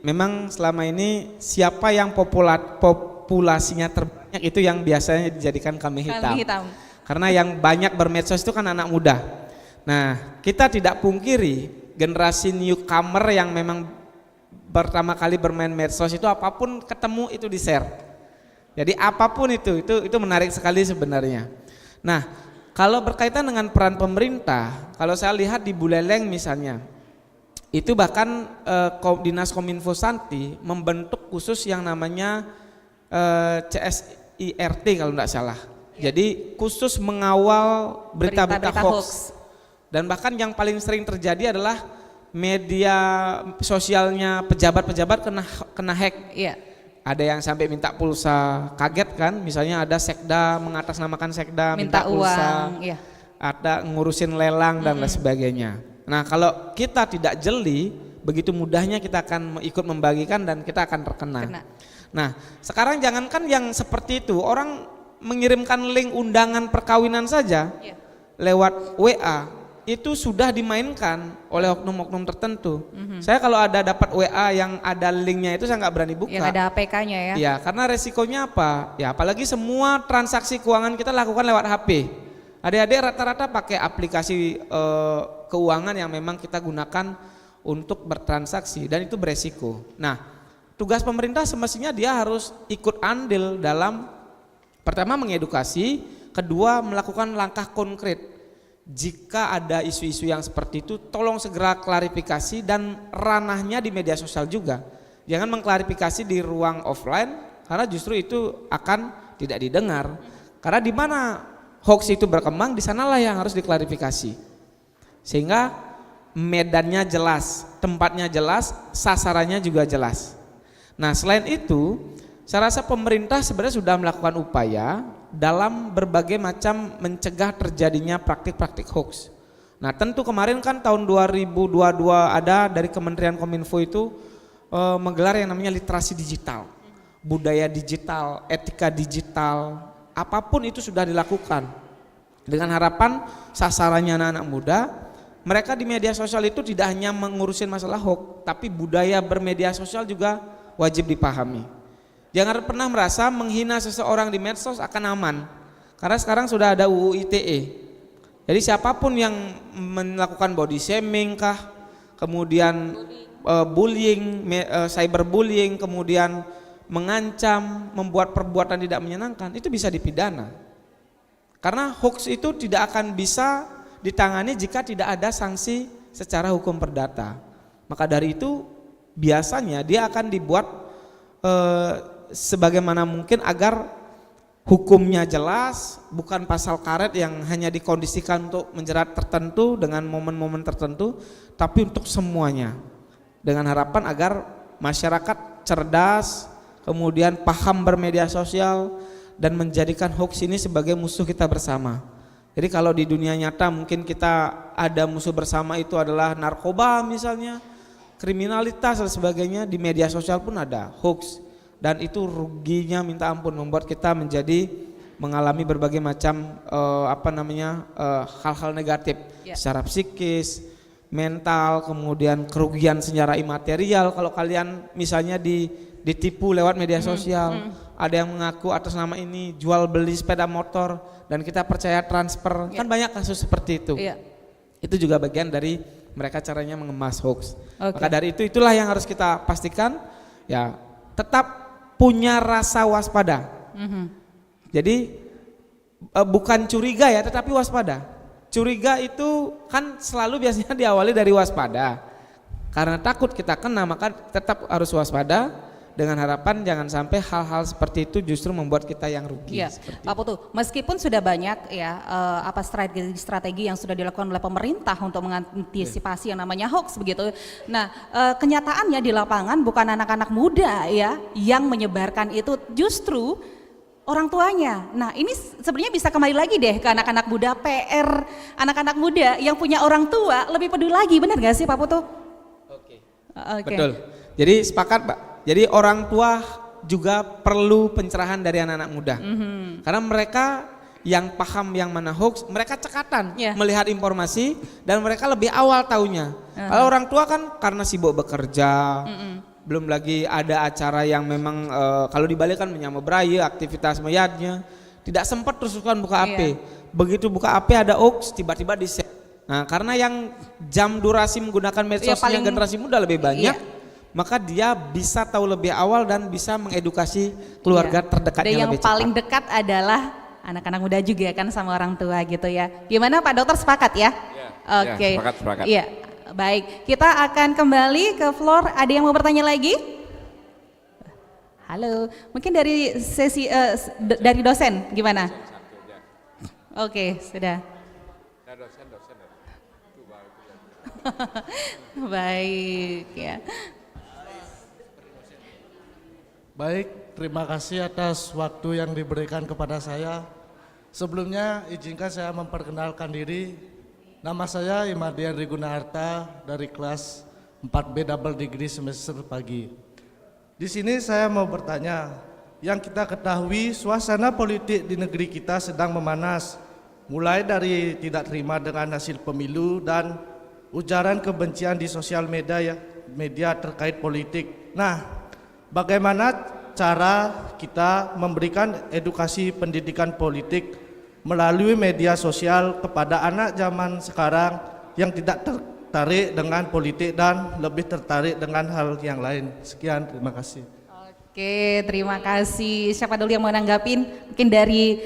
memang selama ini siapa yang populasinya terbanyak itu yang biasanya dijadikan kambing hitam. Karena yang banyak bermedsos itu kan anak muda. Nah, kita tidak pungkiri generasi newcomer yang memang pertama kali bermain medsos itu apapun ketemu itu di-share. Jadi apapun itu menarik sekali sebenarnya. Nah, kalau berkaitan dengan peran pemerintah, kalau saya lihat di Buleleng misalnya, itu bahkan Dinas Kominfo Santi membentuk khusus yang namanya CSIRT kalau tidak salah. Jadi khusus mengawal berita-berita hoax. Dan bahkan yang paling sering terjadi adalah media sosialnya pejabat-pejabat kena hack. Iya. Ada yang sampai minta pulsa, kaget kan? Misalnya ada sekda mengatasnamakan sekda minta pulsa, uang, iya. Ada ngurusin lelang dan lain sebagainya. Nah, kalau kita tidak jeli, begitu mudahnya kita akan ikut membagikan dan kita akan terkena. Nah, sekarang jangankan yang seperti itu, orang mengirimkan link undangan perkawinan saja lewat WA, itu sudah dimainkan oleh oknum-oknum tertentu. Saya kalau ada dapat WA yang ada linknya itu saya nggak berani buka. Yang ada APK-nya ya? Ya, karena resikonya apa? Ya, apalagi semua transaksi keuangan kita lakukan lewat HP. Adik-adik rata-rata pakai aplikasi keuangan yang memang kita gunakan untuk bertransaksi dan itu beresiko. Nah, tugas pemerintah semestinya dia harus ikut andil dalam pertama mengedukasi, kedua melakukan langkah konkret. Jika ada isu-isu yang seperti itu, tolong segera klarifikasi dan ranahnya di media sosial juga. Jangan mengklarifikasi di ruang offline karena justru itu akan tidak didengar. Karena di mana hoax itu berkembang, di sanalah yang harus diklarifikasi. Sehingga medannya jelas, tempatnya jelas, sasarannya juga jelas. Nah, selain itu, saya rasa pemerintah sebenarnya sudah melakukan upaya dalam berbagai macam mencegah terjadinya praktik-praktik hoax. Nah, tentu kemarin kan tahun 2022 ada dari Kementerian Kominfo itu menggelar yang namanya literasi digital, budaya digital, etika digital, apapun itu sudah dilakukan. Dengan harapan sasarannya anak-anak muda, mereka di media sosial itu tidak hanya mengurusin masalah hoax, tapi budaya bermedia sosial juga wajib dipahami. Jangan pernah merasa menghina seseorang di medsos akan aman. Karena sekarang sudah ada UU ITE. Jadi siapapun yang melakukan body shaming kah, kemudian bullying, cyberbullying, kemudian mengancam, membuat perbuatan tidak menyenangkan, itu bisa dipidana. Karena hoax itu tidak akan bisa ditangani jika tidak ada sanksi secara hukum perdata. Maka dari itu biasanya dia akan dibuat sebagaimana mungkin agar hukumnya jelas, bukan pasal karet yang hanya dikondisikan untuk menjerat tertentu dengan momen-momen tertentu, tapi untuk semuanya. Dengan harapan agar masyarakat cerdas, kemudian paham bermedia sosial, dan menjadikan hoax ini sebagai musuh kita bersama. Jadi kalau di dunia nyata mungkin kita ada musuh bersama itu adalah narkoba misalnya, kriminalitas dan sebagainya, di media sosial pun ada hoax. Dan itu ruginya minta ampun, membuat kita menjadi mengalami berbagai macam hal-hal negatif secara psikis, mental, kemudian kerugian secara imaterial. Kalau kalian misalnya ditipu lewat media sosial, ada yang mengaku atas nama ini jual beli sepeda motor dan kita percaya transfer, kan banyak kasus seperti itu. Itu juga bagian dari mereka caranya mengemas hoax. Maka dari itu itulah yang harus kita pastikan, ya tetap punya rasa waspada. Jadi bukan curiga ya, tetapi waspada. Curiga itu kan selalu biasanya diawali dari waspada. Karena takut kita kena, maka tetap harus waspada, dengan harapan jangan sampai hal-hal seperti itu justru membuat kita yang rugi. Iya, Pak Putu, meskipun sudah banyak ya strategi yang sudah dilakukan oleh pemerintah untuk mengantisipasi yang namanya hoax begitu. Nah, kenyataannya di lapangan bukan anak-anak muda ya yang menyebarkan itu, justru orang tuanya. Nah, ini sebenarnya bisa kembali lagi deh ke anak-anak muda, PR anak-anak muda yang punya orang tua lebih peduli lagi, benar gak sih Pak Putu? Oke. Betul. Jadi sepakat Pak. Jadi orang tua juga perlu pencerahan dari anak-anak muda. Karena mereka yang paham yang mana hoax, mereka cekatan melihat informasi dan mereka lebih awal taunya. Kalau orang tua kan karena sibuk bekerja, belum lagi ada acara yang memang kalau di Bali kan menyambut beraya, aktivitas mayatnya, tidak sempat terus buka HP. Begitu buka HP ada hoax, tiba-tiba di-share. Nah, karena yang jam durasi menggunakan medsosnya generasi muda lebih banyak, maka dia bisa tahu lebih awal dan bisa mengedukasi keluarga terdekatnya dan yang lebih cepat. paling dekat adalah anak-anak muda juga kan sama orang tua gitu ya. Gimana Pak Dokter, sepakat ya? Oke. Sepakat. Iya, baik. Kita akan kembali ke floor. Ada yang mau bertanya lagi? Halo, mungkin dari sesi dari dosen gimana? Oke, sudah. Baik ya. Baik, terima kasih atas waktu yang diberikan kepada saya. Sebelumnya izinkan saya memperkenalkan diri. Nama saya Imardian Rigunarta dari kelas 4B double degree semester pagi. Di sini saya mau bertanya, yang kita ketahui suasana politik di negeri kita sedang memanas. Mulai dari tidak terima dengan hasil pemilu dan ujaran kebencian di sosial media terkait politik. Nah, bagaimana cara kita memberikan edukasi pendidikan politik melalui media sosial kepada anak zaman sekarang yang tidak tertarik dengan politik dan lebih tertarik dengan hal yang lain. Sekian, terima kasih. Oke, terima kasih. Siapa dulu yang mau nanggapin? Mungkin dari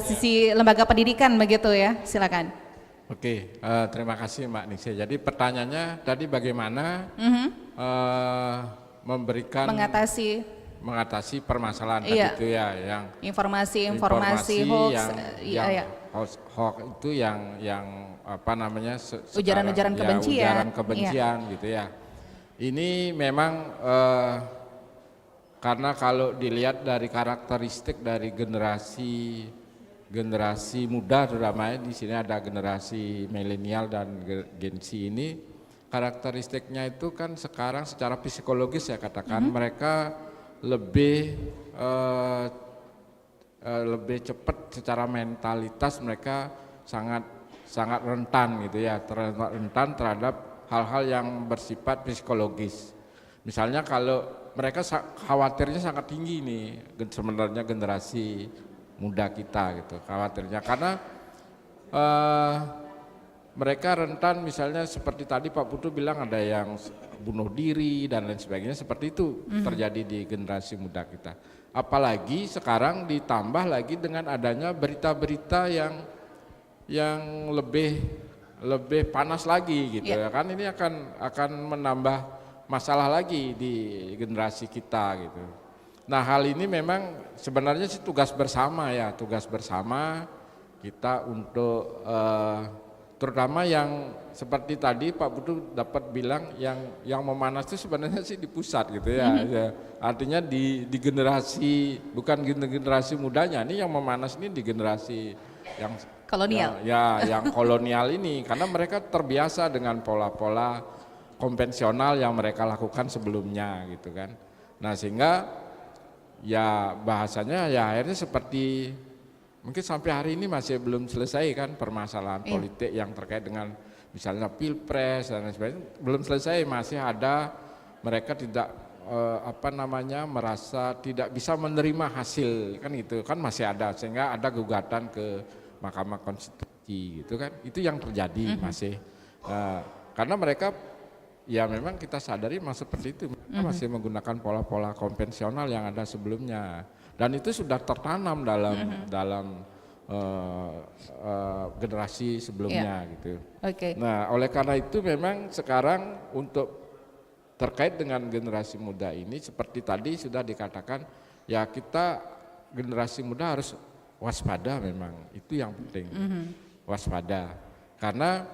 sisi lembaga pendidikan begitu ya, silakan. Oke, terima kasih Mbak Ningsih. Jadi pertanyaannya tadi bagaimana memberikan mengatasi permasalahan tadi itu ya, yang informasi hoax, hoax itu yang apa namanya ujaran-ujaran kebencian gitu ya. Ini memang karena kalau dilihat dari karakteristik dari generasi muda, terutama di sini ada generasi milenial dan Gen Z ini, karakteristiknya itu kan sekarang secara psikologis saya katakan mereka lebih cepat secara mentalitas, mereka sangat rentan gitu ya, rentan terhadap hal-hal yang bersifat psikologis. Misalnya kalau mereka khawatirnya sangat tinggi nih sebenarnya generasi muda kita gitu, khawatirnya karena mereka rentan misalnya seperti tadi Pak Putu bilang ada yang bunuh diri dan lain sebagainya, seperti itu terjadi di generasi muda kita. Apalagi sekarang ditambah lagi dengan adanya berita-berita yang lebih panas lagi gitu ya kan, ini akan menambah masalah lagi di generasi kita gitu. Nah hal ini memang sebenarnya sih tugas bersama kita untuk terutama yang seperti tadi Pak Putu dapat bilang yang memanas itu sebenarnya sih di pusat gitu ya. Artinya di generasi, bukan generasi mudanya, ini yang memanas ini di generasi yang kolonial. Yang kolonial ini, karena mereka terbiasa dengan pola-pola konvensional yang mereka lakukan sebelumnya gitu kan. Nah sehingga ya bahasanya ya akhirnya seperti mungkin sampai hari ini masih belum selesai kan permasalahan politik yang terkait dengan misalnya pilpres dan lain sebagainya, belum selesai, masih ada mereka tidak merasa tidak bisa menerima hasil kan gitu kan, masih ada, sehingga ada gugatan ke Mahkamah Konstitusi gitu kan, itu yang terjadi masih karena mereka ya memang kita sadari masih seperti itu, mereka masih menggunakan pola-pola konvensional yang ada sebelumnya. Dan itu sudah tertanam dalam generasi sebelumnya gitu. Nah oleh karena itu memang sekarang untuk terkait dengan generasi muda ini seperti tadi sudah dikatakan ya, kita generasi muda harus waspada, memang itu yang penting, waspada. Karena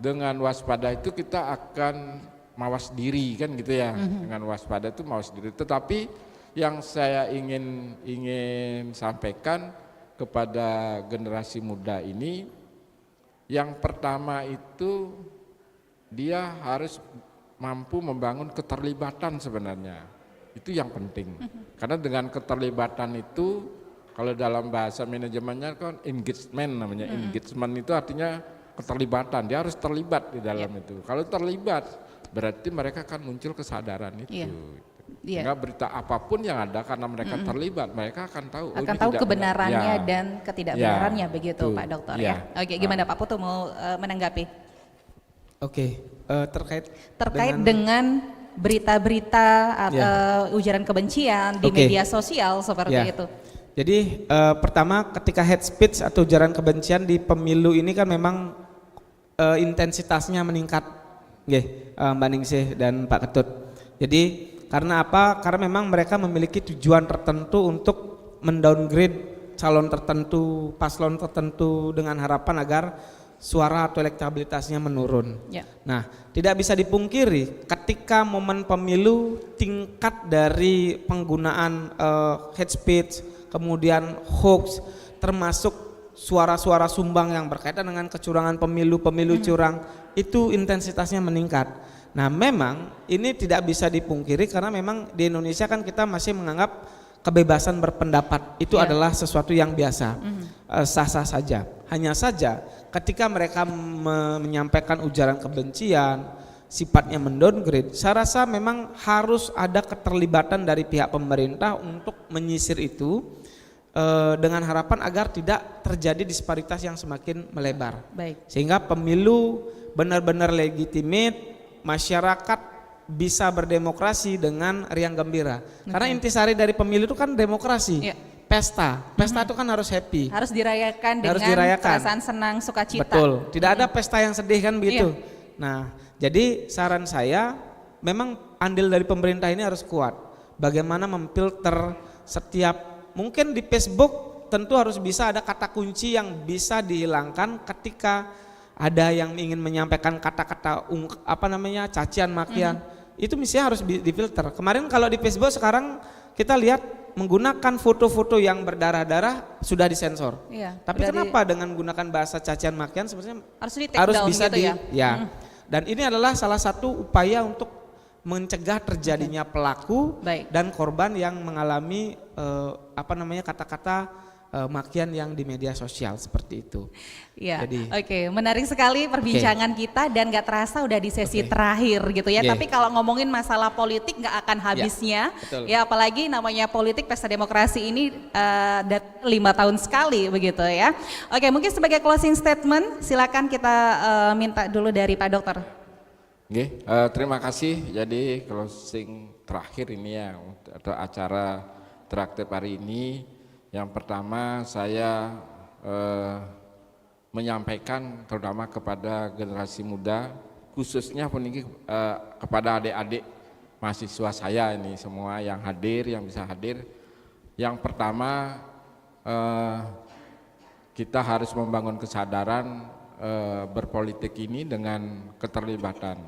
dengan waspada itu kita akan mawas diri kan gitu ya, dengan waspada itu mawas diri. Tetapi yang saya ingin sampaikan kepada generasi muda ini, yang pertama itu dia harus mampu membangun keterlibatan sebenarnya, itu yang penting. Karena dengan keterlibatan itu, kalau dalam bahasa manajemennya kan engagement namanya, engagement itu artinya keterlibatan, dia harus terlibat di dalam itu. Kalau terlibat berarti mereka akan muncul kesadaran itu. Sehingga berita apapun yang ada, karena mereka terlibat, mereka akan tahu. Akan tahu kebenarannya dan ketidakbenarannya begitu Pak Dokter ya. Oke, gimana Pak Putu mau menanggapi? Oke, terkait dengan berita-berita atau ujaran kebencian di media sosial seperti itu. Jadi pertama ketika hate speech atau ujaran kebencian di pemilu ini kan memang intensitasnya meningkat. Mbak Ningsih dan Pak Ketut. Jadi karena apa? Karena memang mereka memiliki tujuan tertentu untuk mendowngrade calon tertentu, paslon tertentu dengan harapan agar suara atau elektabilitasnya menurun. Nah, tidak bisa dipungkiri ketika momen pemilu tingkat dari penggunaan hate speech, kemudian hoax, termasuk suara-suara sumbang yang berkaitan dengan kecurangan pemilu curang, itu intensitasnya meningkat. Nah memang ini tidak bisa dipungkiri karena memang di Indonesia kan kita masih menganggap kebebasan berpendapat itu adalah sesuatu yang biasa, sah-sah saja. Hanya saja ketika mereka menyampaikan ujaran kebencian, sifatnya mendowngrade, saya rasa memang harus ada keterlibatan dari pihak pemerintah untuk menyisir itu, dengan harapan agar tidak terjadi disparitas yang semakin melebar. Sehingga pemilu benar-benar legitimate, masyarakat bisa berdemokrasi dengan riang gembira. Karena intisari dari pemilu itu kan demokrasi, pesta itu kan harus happy, harus dirayakan dengan perasaan senang, sukacita. Betul, tidak ada pesta yang sedih kan begitu. Nah jadi saran saya memang andil dari pemerintah ini harus kuat. Bagaimana memfilter setiap, mungkin di Facebook tentu harus bisa ada kata kunci yang bisa dihilangkan ketika ada yang ingin menyampaikan kata-kata cacian makian, itu misalnya harus difilter. Kemarin kalau di Facebook sekarang kita lihat menggunakan foto-foto yang berdarah-darah sudah disensor. Tapi kenapa dengan menggunakan bahasa cacian makian sebenarnya harus bisa gitu Dan ini adalah salah satu upaya untuk mencegah terjadinya pelaku dan korban yang mengalami kata-kata makian yang di media sosial seperti itu. Ya, Jadi, oke, menarik sekali perbincangan kita dan gak terasa udah di sesi terakhir gitu ya. Oke. Tapi kalau ngomongin masalah politik gak akan habisnya. betul. Ya, apalagi namanya politik pesta demokrasi ini 5 tahun sekali begitu ya. Oke, mungkin sebagai closing statement silakan kita minta dulu dari Pak Dokter. Oke, terima kasih. Jadi closing terakhir ini ya untuk acara interaktif hari ini. Yang pertama saya menyampaikan terutama kepada generasi muda, khususnya kepada adik-adik mahasiswa saya ini semua yang hadir, yang bisa hadir. Yang pertama kita harus membangun kesadaran berpolitik ini dengan keterlibatan,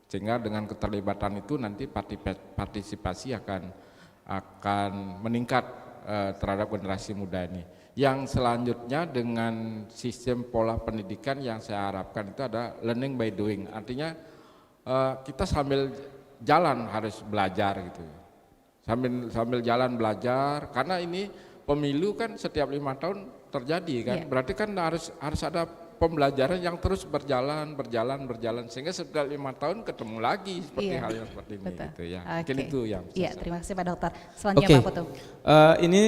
sehingga dengan keterlibatan itu nanti partisipasi akan meningkat terhadap generasi muda ini. Yang selanjutnya dengan sistem pola pendidikan yang saya harapkan itu ada learning by doing, artinya kita sambil jalan harus belajar gitu, sambil jalan belajar, karena ini pemilu kan setiap 5 tahun terjadi kan, berarti kan harus ada pembelajaran yang terus berjalan sehingga setiap 5 tahun ketemu lagi seperti hal yang seperti ini gitu ya. Mungkin itu yang Iya, terima kasih Pak Dokter. Selanjutnya Pak Putu. Ini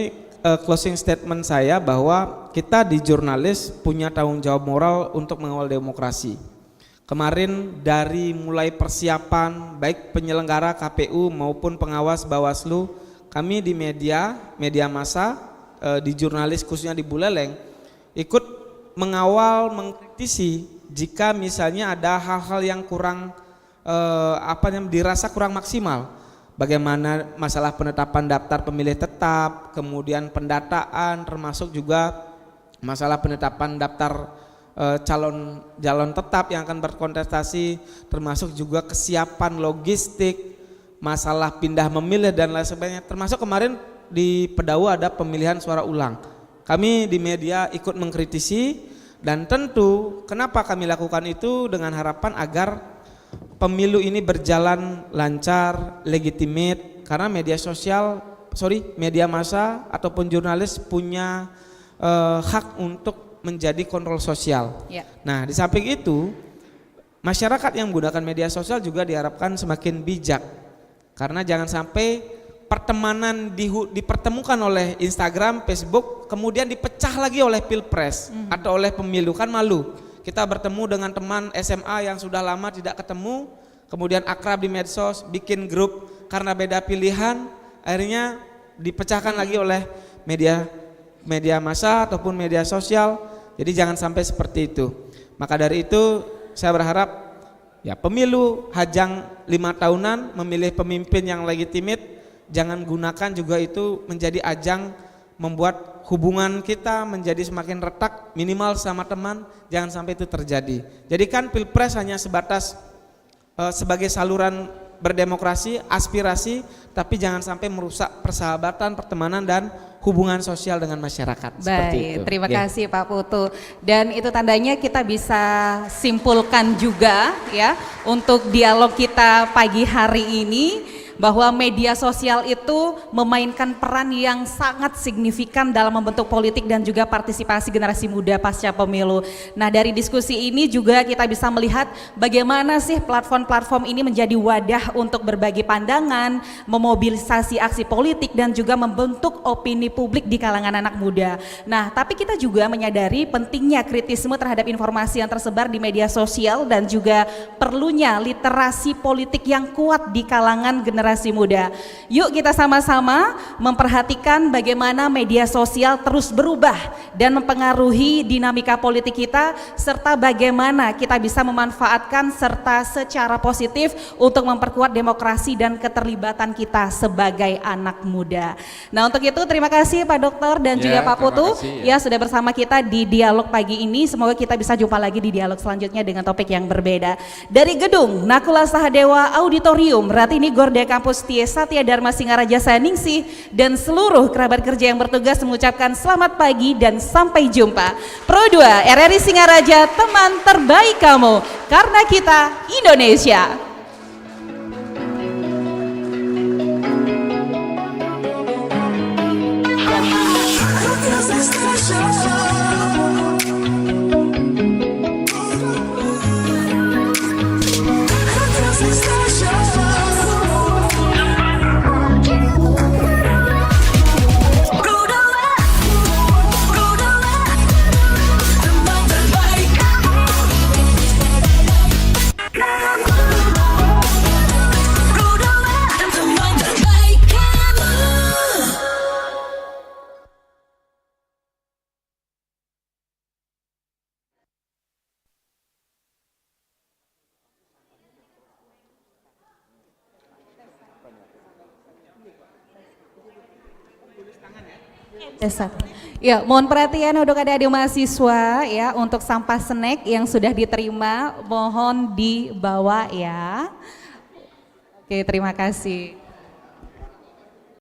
closing statement saya bahwa kita di jurnalis punya tanggung jawab moral untuk mengawal demokrasi. Kemarin dari mulai persiapan baik penyelenggara KPU maupun pengawas Bawaslu, kami di media massa, di jurnalis khususnya di Buleleng ikut mengawal, mengkritisi jika misalnya ada hal-hal yang kurang dirasa kurang maksimal. Bagaimana masalah penetapan daftar pemilih tetap, kemudian pendataan, termasuk juga masalah penetapan daftar calon tetap yang akan berkontestasi, termasuk juga kesiapan logistik, masalah pindah memilih dan lain sebagainya. Termasuk kemarin di Pedawa ada pemilihan suara ulang. Kami di media ikut mengkritisi dan tentu kenapa kami lakukan itu dengan harapan agar pemilu ini berjalan lancar, legitimate, karena media massa ataupun jurnalis punya hak untuk menjadi kontrol sosial. Nah, di samping itu masyarakat yang menggunakan media sosial juga diharapkan semakin bijak, karena jangan sampai pertemanan dipertemukan oleh Instagram, Facebook, kemudian dipecah lagi oleh Pilpres atau oleh pemilu, kan malu. Kita bertemu dengan teman SMA yang sudah lama tidak ketemu, kemudian akrab di medsos, bikin grup karena beda pilihan, akhirnya dipecahkan lagi oleh media massa ataupun media sosial. Jadi jangan sampai seperti itu. Maka dari itu saya berharap ya pemilu hajang 5 tahunan, memilih pemimpin yang legitimate. Jangan gunakan juga itu menjadi ajang membuat hubungan kita menjadi semakin retak, minimal sama teman, jangan sampai itu terjadi. Jadi kan Pilpres hanya sebatas sebagai saluran berdemokrasi, aspirasi, tapi jangan sampai merusak persahabatan, pertemanan dan hubungan sosial dengan masyarakat. Seperti itu. Terima kasih Pak Putu. Dan itu tandanya kita bisa simpulkan juga ya untuk dialog kita pagi hari ini, bahwa media sosial itu memainkan peran yang sangat signifikan dalam membentuk politik dan juga partisipasi generasi muda pasca pemilu. Nah, dari diskusi ini juga kita bisa melihat bagaimana sih platform-platform ini menjadi wadah untuk berbagi pandangan, memobilisasi aksi politik dan juga membentuk opini publik di kalangan anak muda. Nah, tapi kita juga menyadari pentingnya kritisme terhadap informasi yang tersebar di media sosial dan juga perlunya literasi politik yang kuat di kalangan generasi muda. Yuk kita sama-sama memperhatikan bagaimana media sosial terus berubah dan mempengaruhi dinamika politik kita, serta bagaimana kita bisa memanfaatkan serta secara positif untuk memperkuat demokrasi dan keterlibatan kita sebagai anak muda. Nah, untuk itu terima kasih Pak Dokter dan juga Pak Putu ya sudah bersama kita di dialog pagi ini. Semoga kita bisa jumpa lagi di dialog selanjutnya dengan topik yang berbeda. Dari gedung Nakula Sahadewa Auditorium Ratini Gorde Kampus Tie Satya Dharma Singaraja Saningsih dan seluruh kerabat kerja yang bertugas mengucapkan selamat pagi dan sampai jumpa. Pro 2 RRI Singaraja, teman terbaik kamu, karena kita Indonesia. Ya, mohon perhatian untuk adik-adik mahasiswa ya, untuk sampah snack yang sudah diterima mohon dibawa ya. Oke, terima kasih.